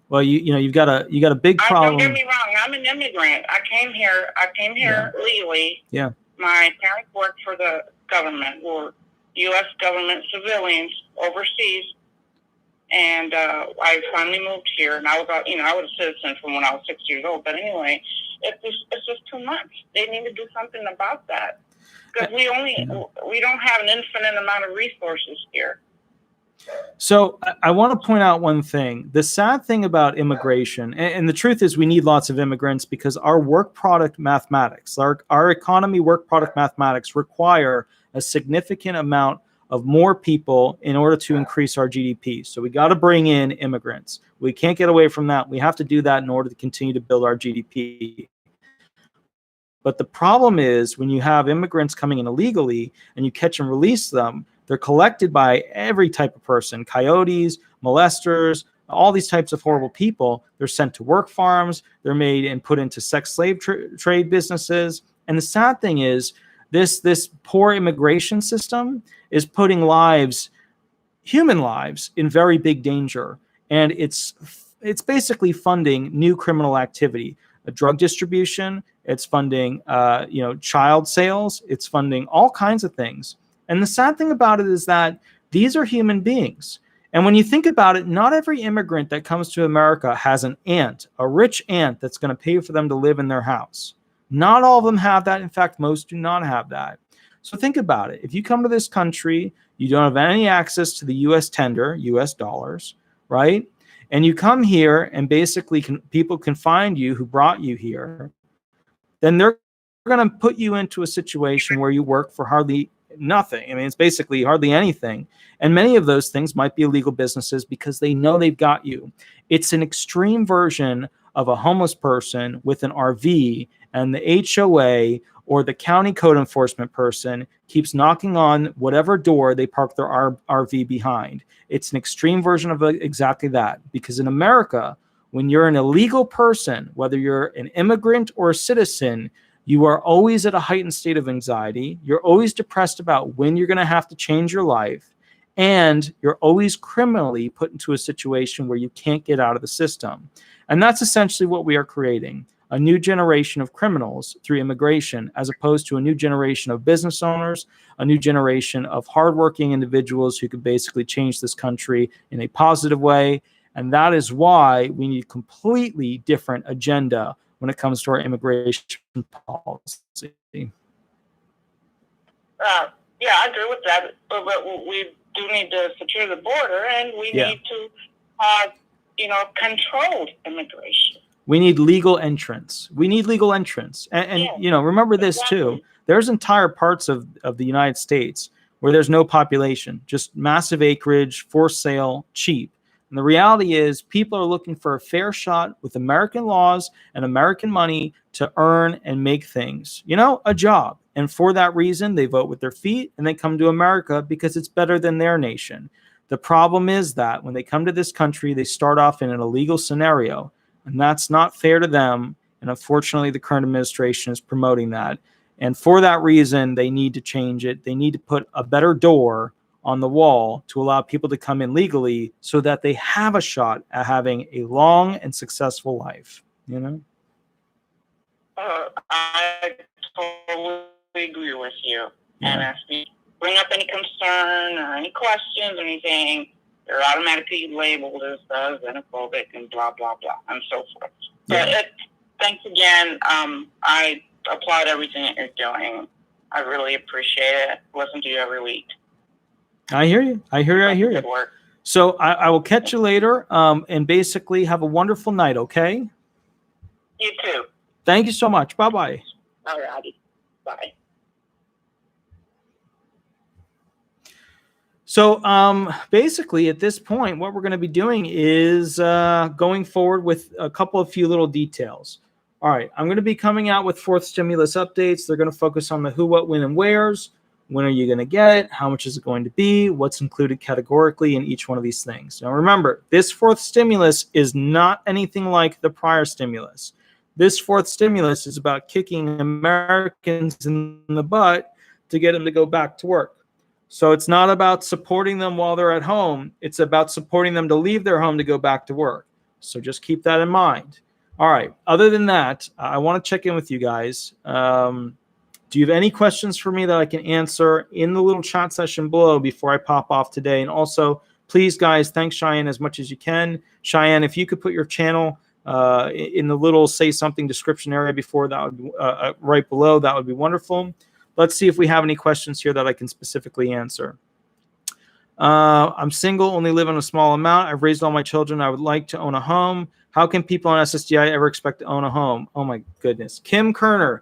Well, you've got a big problem. Don't get me wrong. I'm an immigrant. I came here legally. Yeah. My parents worked for the government, or U.S. government civilians overseas, and I finally moved here. And I was a citizen from when I was 6 years old. But anyway, it's just too much. They need to do something about that, because we don't have an infinite amount of resources here. So I want to point out one thing. The sad thing about immigration, and the truth is we need lots of immigrants because our work product mathematics, our economy work product mathematics require a significant amount of more people in order to increase our GDP. So we got to bring in immigrants. We can't get away from that. We have to do that in order to continue to build our GDP. But the problem is when you have immigrants coming in illegally and you catch and release them, they're collected by every type of person, coyotes, molesters, all these types of horrible people. They're sent to work farms. They're made and put into sex slave trade businesses. And the sad thing is this poor immigration system is putting human lives, in very big danger. And it's basically funding new criminal activity, drug distribution. It's funding, child sales. It's funding all kinds of things. And the sad thing about it is that these are human beings. And when you think about it, not every immigrant that comes to America has an aunt, a rich aunt that's going to pay for them to live in their house. Not all of them have that. In fact, most do not have that. So think about it. If you come to this country, you don't have any access to the U.S. tender, U.S. dollars, right? And you come here and basically people can find you who brought you here, then they're going to put you into a situation where you work for hardly nothing. I mean, it's basically hardly anything. And many of those things might be illegal businesses because they know they've got you. It's an extreme version of a homeless person with an RV, and the HOA or the county code enforcement person keeps knocking on whatever door they park their RV behind. It's an extreme version of exactly that. Because in America, when you're an illegal person, whether you're an immigrant or a citizen, you are always at a heightened state of anxiety. You're always depressed about when you're going to have to change your life. And you're always criminally put into a situation where you can't get out of the system. And that's essentially what we are creating, a new generation of criminals through immigration, as opposed to a new generation of business owners, a new generation of hardworking individuals who could basically change this country in a positive way. And that is why we need a completely different agenda when it comes to our immigration policy. Yeah, I agree with that. But we do need to secure the border, and we need to have, controlled immigration. We need legal entrance. And remember this too. There's entire parts of the United States where there's no population, just massive acreage, for sale, cheap. And the reality is people are looking for a fair shot with American laws and American money to earn and make things, a job. And for that reason, they vote with their feet and they come to America because it's better than their nation. The problem is that when they come to this country, they start off in an illegal scenario, and that's not fair to them. And unfortunately, the current administration is promoting that. And for that reason, they need to change it. They need to put a better door on the wall to allow people to come in legally so that they have a shot at having a long and successful life, I totally agree with you. Yeah. And if you bring up any concern or any questions or anything, you're automatically labeled as xenophobic and blah, blah, blah, and so forth. Yeah. But thanks again. I applaud everything that you're doing. I really appreciate it. Listen to you every week. I hear you. Good work. So I will catch you later, and basically have a wonderful night, okay? You too. Thank you so much. Bye-bye. All righty. Bye. So basically, at this point, what we're going to be doing is going forward with a couple of few little details. All right, I'm going to be coming out with fourth stimulus updates. They're going to focus on the who, what, when, and wheres. When are you going to get it? How much is it going to be? What's included categorically in each one of these things? Now, remember, this fourth stimulus is not anything like the prior stimulus. This fourth stimulus is about kicking Americans in the butt to get them to go back to work. So it's not about supporting them while they're at home. It's about supporting them to leave their home to go back to work. So just keep that in mind. All right. Other than that, I want to check in with you guys. Do you have any questions for me that I can answer in the little chat session below before I pop off today? And also, please, guys, thanks Cheyenne as much as you can. Cheyenne, if you could put your channel in the little say something description area before that, would right below, that would be wonderful. Let's see if we have any questions here that I can specifically answer. I'm single, only live on a small amount. I've raised all my children. I would like to own a home. How can people on SSDI ever expect to own a home? Oh my goodness. Kim Kerner.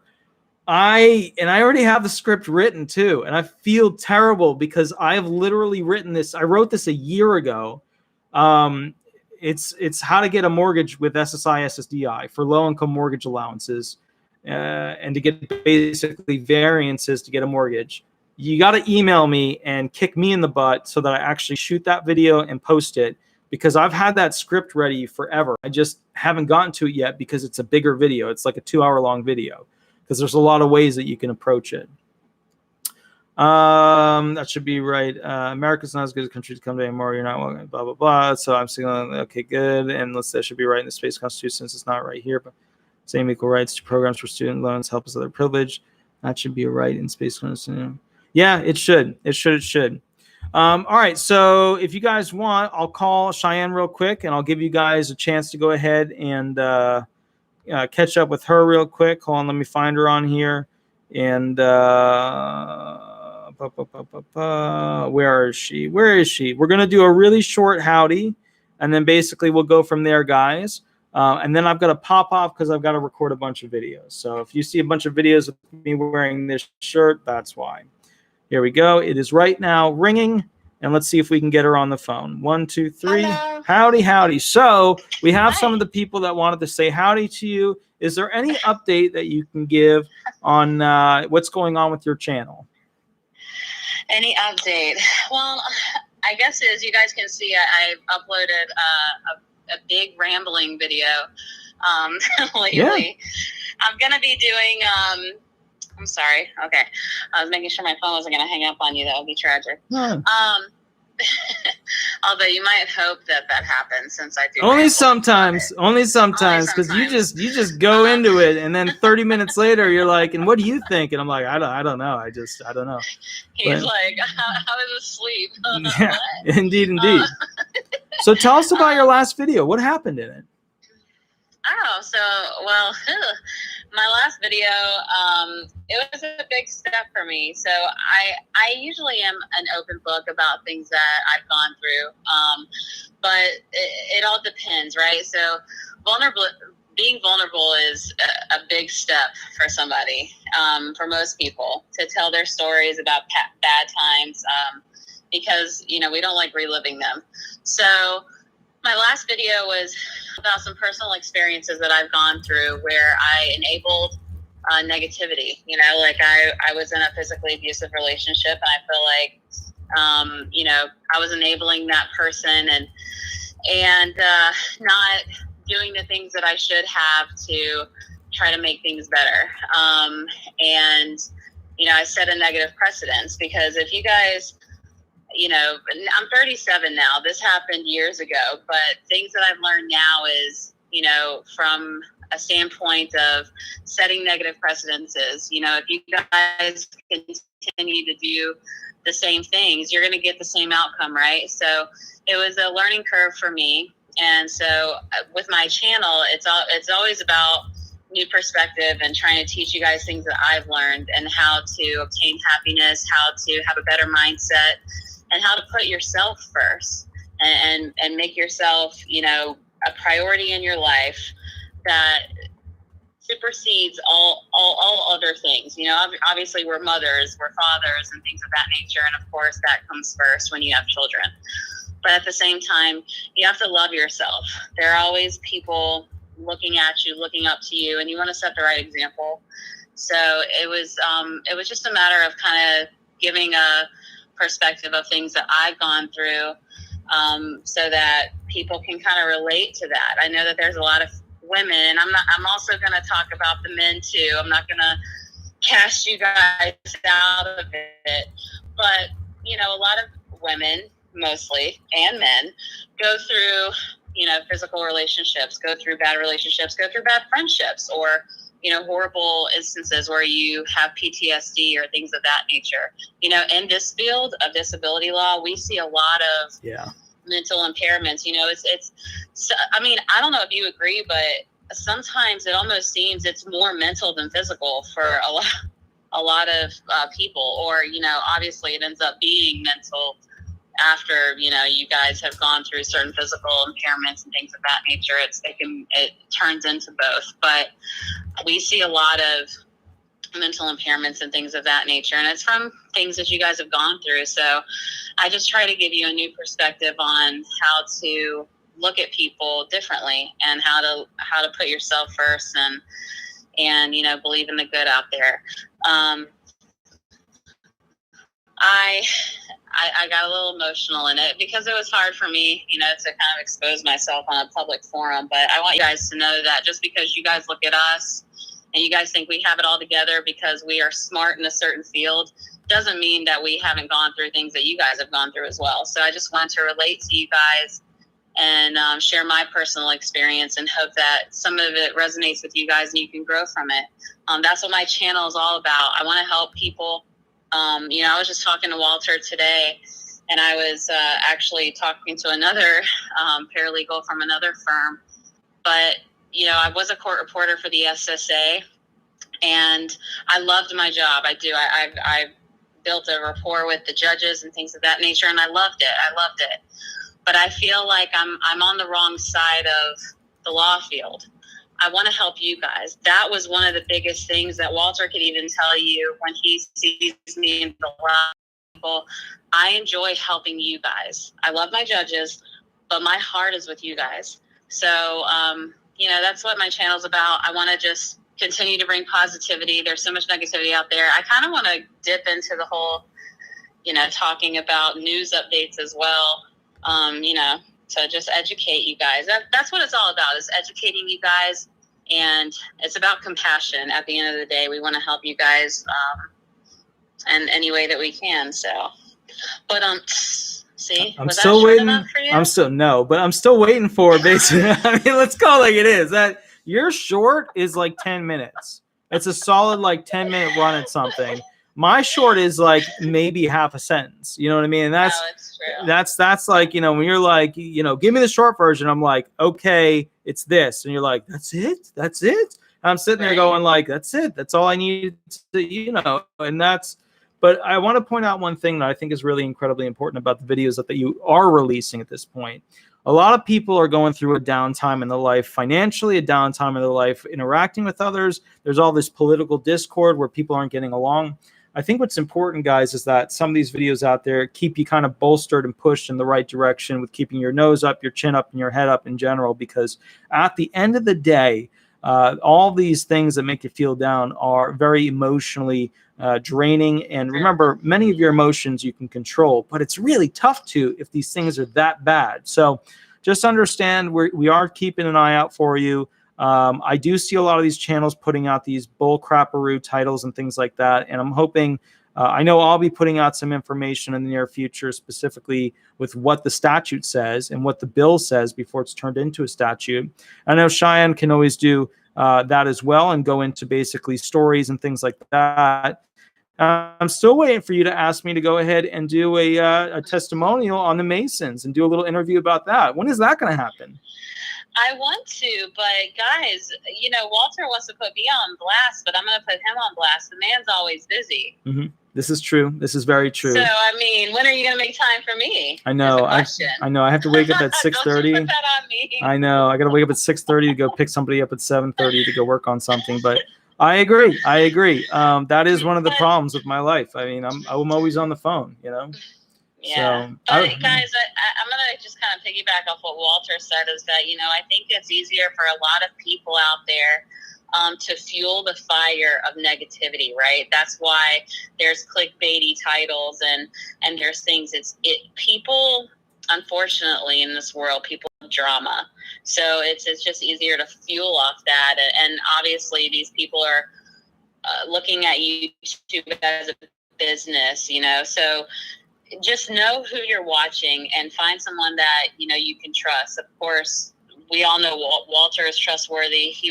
I already have the script written too, and I feel terrible because I've literally written this. I wrote this a year ago. It's how to get a mortgage with SSI SSDI for low-income mortgage allowances, and to get basically variances to get a mortgage. You got to email me and kick me in the butt so that I actually shoot that video and post it, because I've had that script ready forever. I just haven't gotten to it yet because it's a bigger video. It's like a 2-hour-long video, because there's a lot of ways that you can approach it. That should be right. America's not as good as countries come to anymore. You're not welcome, blah, blah, blah. So I'm saying, okay, good. And that should be right in the Space Constitution, since it's not right here. But same equal rights to programs for student loans, help us other privilege. That should be a right in Space Constitution. Yeah, it should. It should. All right. So if you guys want, I'll call Cheyenne real quick, and I'll give you guys a chance to go ahead and catch up with her real quick. Hold on, let me find her on here. And where is she? We're going to do a really short howdy, and then basically we'll go from there, guys. And then I've got to pop off because I've got to record a bunch of videos. So if you see a bunch of videos of me wearing this shirt, that's why. Here we go. It is right now ringing. And let's see if we can get her on the phone. 1, 2, 3. Hello. Howdy. So we have some of the people that wanted to say howdy to you. Is there any update that you can give on what's going on with your channel? Any update? Well, I guess as you guys can see, I've uploaded a big rambling video lately. Yeah. I'm going to be doing... I'm sorry. Okay. I was making sure my phone wasn't going to hang up on you. That would be tragic. No. Although you might hope that happens, since I do. Only sometimes, because you just go into it, and then 30 minutes later you're like, and what do you think? And I'm like, I don't know. I don't know. He's like, I was asleep. Yeah, indeed. So tell us about your last video. What happened in it? My last video, it was a big step for me. So I usually am an open book about things that I've gone through, but it all depends, right? So being vulnerable is a big step for somebody, for most people, to tell their stories about bad times, because, we don't like reliving them. So my last video was about some personal experiences that I've gone through where I enabled negativity. I was in a physically abusive relationship, and I feel like, I was enabling that person and not doing the things that I should have to try to make things better. I set a negative precedence, because if you guys... I'm 37 now. This happened years ago, but things that I've learned now is, from a standpoint of setting negative precedences, if you guys continue to do the same things, you're going to get the same outcome, right? So it was a learning curve for me. And so with my channel, it's always about new perspective and trying to teach you guys things that I've learned, and how to obtain happiness, how to have a better mindset, and how to put yourself first, and make yourself, you know, a priority in your life that supersedes all other things. You know, obviously we're mothers, we're fathers, and things of that nature, and of course that comes first when you have children. But at the same time, you have to love yourself. There are always people looking at you, looking up to you, and you want to set the right example. So it was just a matter of kind of giving a perspective of things that I've gone through, so that people can kind of relate to that. I know that there's a lot of women, and I'm also going to talk about the men too. I'm not going to cast you guys out of it, but you know, a lot of women mostly, and men, go through, you know, physical relationships, go through bad relationships, go through bad friendships, or, you know, horrible instances where you have PTSD or things of that nature. You know, in this field of disability law, we see a lot of mental impairments. You know, it's I mean, I don't know if you agree, but sometimes it almost seems it's more mental than physical for a lot of people, or, you know, obviously it ends up being mental after, you know, you guys have gone through certain physical impairments and things of that nature. It turns into both, but we see a lot of mental impairments and things of that nature, and it's from things that you guys have gone through. So I just try to give you a new perspective on how to look at people differently, and how to put yourself first, and you know, believe in the good out there. I got a little emotional in it because it was hard for me, you know, to kind of expose myself on a public forum. But I want you guys to know that just because you guys look at us and you guys think we have it all together because we are smart in a certain field, doesn't mean that we haven't gone through things that you guys have gone through as well. So I just wanted to relate to you guys and share my personal experience, and hope that some of it resonates with you guys and you can grow from it. That's what my channel is all about. I want to help people. You know, I was just talking to Walter today, and I was actually talking to another paralegal from another firm. But, you know, I was a court reporter for the SSA, and I loved my job. I do. I built a rapport with the judges and things of that nature, and I loved it. But I feel like I'm on the wrong side of the law field. I want to help you guys. That was one of the biggest things that Walter could even tell you when he sees me in the law people. I enjoy helping you guys. I love my judges, but my heart is with you guys. So, you know, that's what my channel's about. I want to just continue to bring positivity. There's so much negativity out there. I kind of want to dip into the whole, you know, talking about news updates as well, you know, to just educate you guys. That's what it's all about, is educating you guys. And it's about compassion. At the end of the day, we want to help you guys in any way that we can. So, but see, I'm was still that short waiting. enough for you? I'm still waiting for basically. I mean, let's call it like it is. That your short is like 10 minutes. It's a solid like 10-minute run at something. My short is like maybe half a sentence. You know what I mean? And that's true. That's like, you know, when you're like, you know, give me the short version. I'm like, okay, it's this, and you're like, that's it. And I'm sitting there going like, that's it. That's all I need to, you know, and that's. But I want to point out one thing that I think is really incredibly important about the videos that you are releasing at this point. A lot of people are going through a downtime in their life financially, a downtime in their life interacting with others. There's all this political discord where people aren't getting along. I think what's important, guys, is that some of these videos out there keep you kind of bolstered and pushed in the right direction with keeping your nose up, your chin up, and your head up in general, because at the end of the day, all these things that make you feel down are very emotionally draining. And remember, many of your emotions you can control, but it's really tough to if these things are that bad. So just understand we are keeping an eye out for you. I do see a lot of these channels putting out these bull crapperoo titles and things like that. And I'm hoping, I know I'll be putting out some information in the near future, specifically with what the statute says and what the bill says before it's turned into a statute. I know Cheyenne can always do that as well and go into basically stories and things like that. I'm still waiting for you to ask me to go ahead and do a testimonial on the Masons and do a little interview about that. When is that going to happen? I want to, but guys, you know, Walter wants to put me on blast, but I'm going to put him on blast. The man's always busy. Mm-hmm. This is true. This is very true. So, I mean, when are you going to make time for me? I know. I know. I have to wake up at 6:30. Don't you put that on me. I know. I got to wake up at 6:30 to go pick somebody up at 7:30 to go work on something. But I agree. That is one of the problems with my life. I mean, I'm always on the phone, you know. Yeah. So, but guys, I'm going to just kind of piggyback off what Walter said, is that, you know, I think it's easier for a lot of people out there to fuel the fire of negativity, right? That's why there's clickbaity titles and there's things. People, unfortunately, in this world, people have drama, so it's just easier to fuel off that. And obviously, these people are looking at YouTube as a business, you know. So just know who you're watching and find someone that you know you can trust. Of course, we all know Walter is trustworthy. He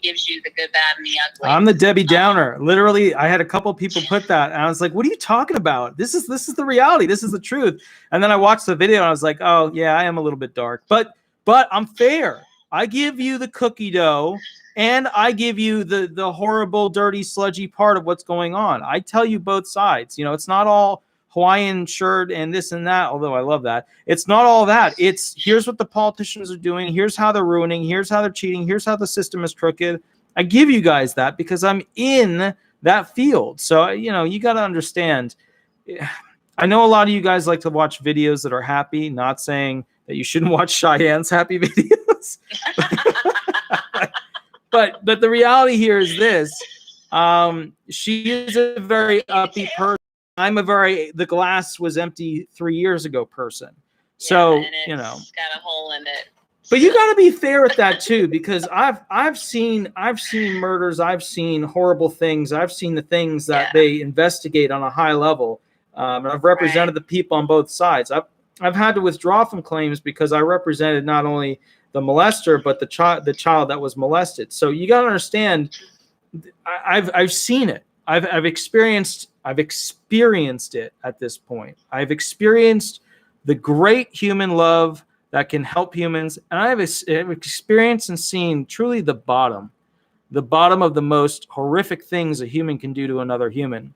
gives you the good, bad, and the ugly. I'm the Debbie Downer. Literally, I had a couple people put that, and I was like, "What are you talking about? This is the reality. This is the truth." And then I watched the video, and I was like, "Oh yeah, I am a little bit dark, but I'm fair. I give you the cookie dough, and I give you the horrible, dirty, sludgy part of what's going on. I tell you both sides. You know, it's not all Hawaiian shirt and this and that, although I love that. It's not all that. It's here's what the politicians are doing. Here's how they're ruining. Here's how they're cheating. Here's how the system is crooked. I give you guys that because I'm in that field. So, you know, you got to understand. I know a lot of you guys like to watch videos that are happy, not saying that you shouldn't watch Cheyenne's happy videos. but the reality here is this. She is a very upbeat person. I'm the glass was empty 3 years ago person. So, and it's you know, got a hole in it. but you got to be fair with that too, because I've seen murders. I've seen horrible things. I've seen the things that they investigate on a high level. And I've represented the people on both sides. I've had to withdraw from claims because I represented not only the molester, but the child that was molested. So you got to understand, I've seen it. I've experienced it at this point. I've experienced the great human love that can help humans, and I've experienced and seen truly the bottom of the most horrific things a human can do to another human.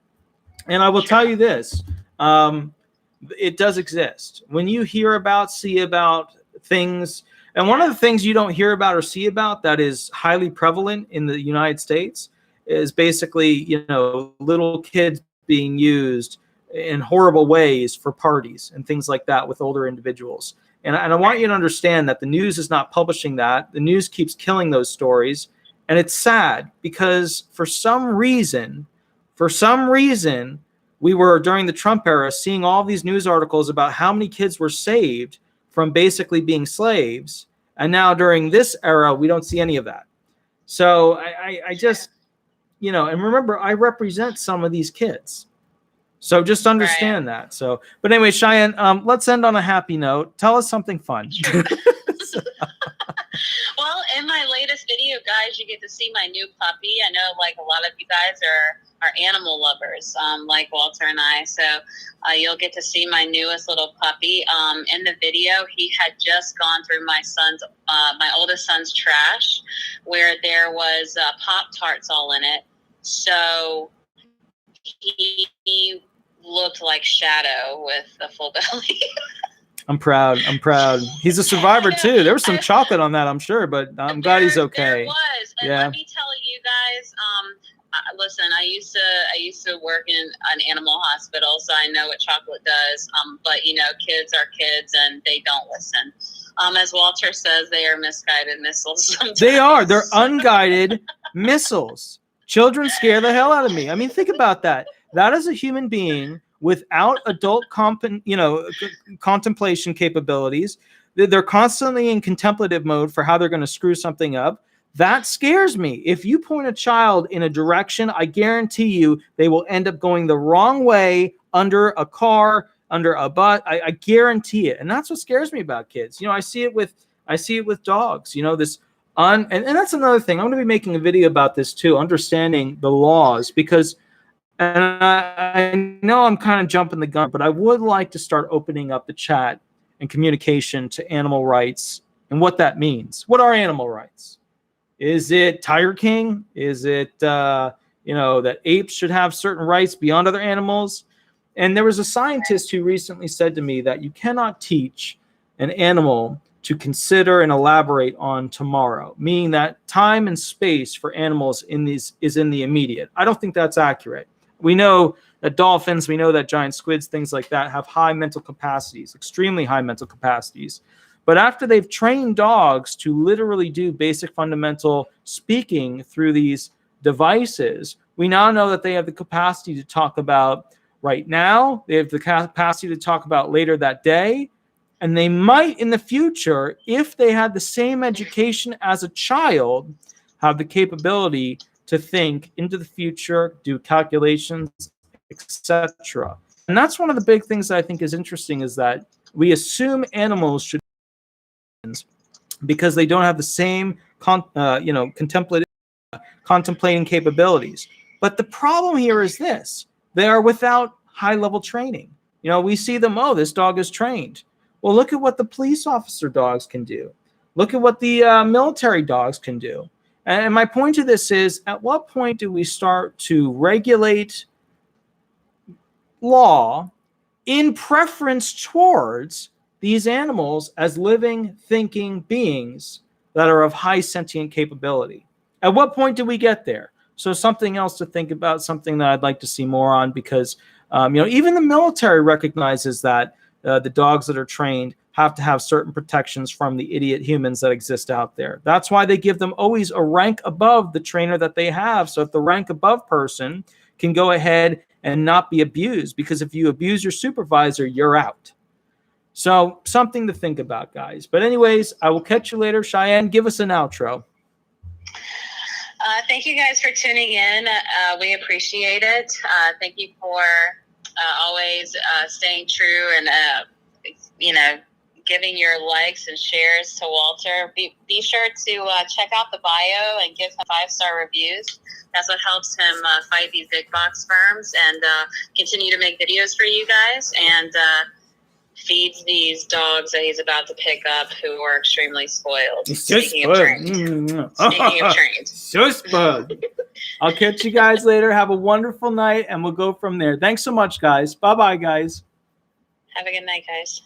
And I will tell you this, it does exist. When you see about things, and one of the things you don't hear about or see about that is highly prevalent in the United States is basically, you know, little kids being used in horrible ways for parties and things like that with older individuals. And I want you to understand that the news is not publishing that. The news keeps killing those stories. And it's sad because for some reason, we were during the Trump era seeing all these news articles about how many kids were saved from basically being slaves. And now during this era, we don't see any of that. So I just, you know, and remember, I represent some of these kids. So just understand that. So, but anyway, Cheyenne, let's end on a happy note. Tell us something fun. Well, in my latest video, guys, you get to see my new puppy. I know, like, a lot of you guys are animal lovers, like Walter and I. So you'll get to see my newest little puppy. In the video, he had just gone through my oldest son's trash, where there was Pop-Tarts all in it. So he looked like Shadow with a full belly. I'm proud. He's a survivor too. There was some chocolate on that, I'm sure, but I'm glad he's okay. There was. And let me tell you guys, listen, I used to work in an animal hospital, so I know what chocolate does. But you know, kids are kids and they don't listen. As Walter says, they are misguided missiles sometimes. They are. They're unguided missiles. Children scare the hell out of me. I mean, think about that. That is a human being without adult contemplation capabilities. They're constantly in contemplative mode for how they're going to screw something up. That scares me. If you point a child in a direction, I guarantee you they will end up going the wrong way under a car, under a bus. I guarantee it. And that's what scares me about kids. You know, I see it with dogs. You know, and that's another thing. I'm going to be making a video about this too, understanding the laws, because and I know I'm kind of jumping the gun, but I would like to start opening up the chat and communication to animal rights and what that means. What are animal rights? Is it Tiger King? Is it, that apes should have certain rights beyond other animals. And there was a scientist who recently said to me that you cannot teach an animal to consider and elaborate on tomorrow, meaning that time and space for animals is in the immediate. I don't think that's accurate. We know that dolphins, we know that giant squids, things like that, have high mental capacities, extremely high mental capacities. But after they've trained dogs to literally do basic fundamental speaking through these devices, we now know that they have the capacity to talk about right now. They have the capacity to talk about later that day. And they might in the future, if they had the same education as a child, have the capability to think into the future, do calculations, etc. And that's one of the big things that I think is interesting, is that we assume animals should, because they don't have the same contemplating capabilities. But the problem here is this: they are without high-level training. We see them, oh, this dog is trained. Well, look at what the police officer dogs can do. Look at what the military dogs can do. And my point to this is, at what point do we start to regulate law in preference towards these animals as living, thinking beings that are of high sentient capability? At what point do we get there? So something else to think about, something that I'd like to see more on, because even the military recognizes that the dogs that are trained have to have certain protections from the idiot humans that exist out there. That's why they give them always a rank above the trainer that they have. So if the rank above person can go ahead and not be abused, because if you abuse your supervisor, you're out. So something to think about, guys. But anyways, I will catch you later. Cheyenne, give us an outro. Thank you guys for tuning in. We appreciate it. Thank you for always staying true and, giving your likes and shares to Walter. Be sure to check out the bio and give him 5-star reviews. That's what helps him fight these big box firms and continue to make videos for you guys, and feeds these dogs that he's about to pick up who are extremely spoiled. Speaking of trained. So spoiled. I'll catch you guys later. Have a wonderful night, and we'll go from there. Thanks so much, guys. Bye-bye, guys. Have a good night, guys.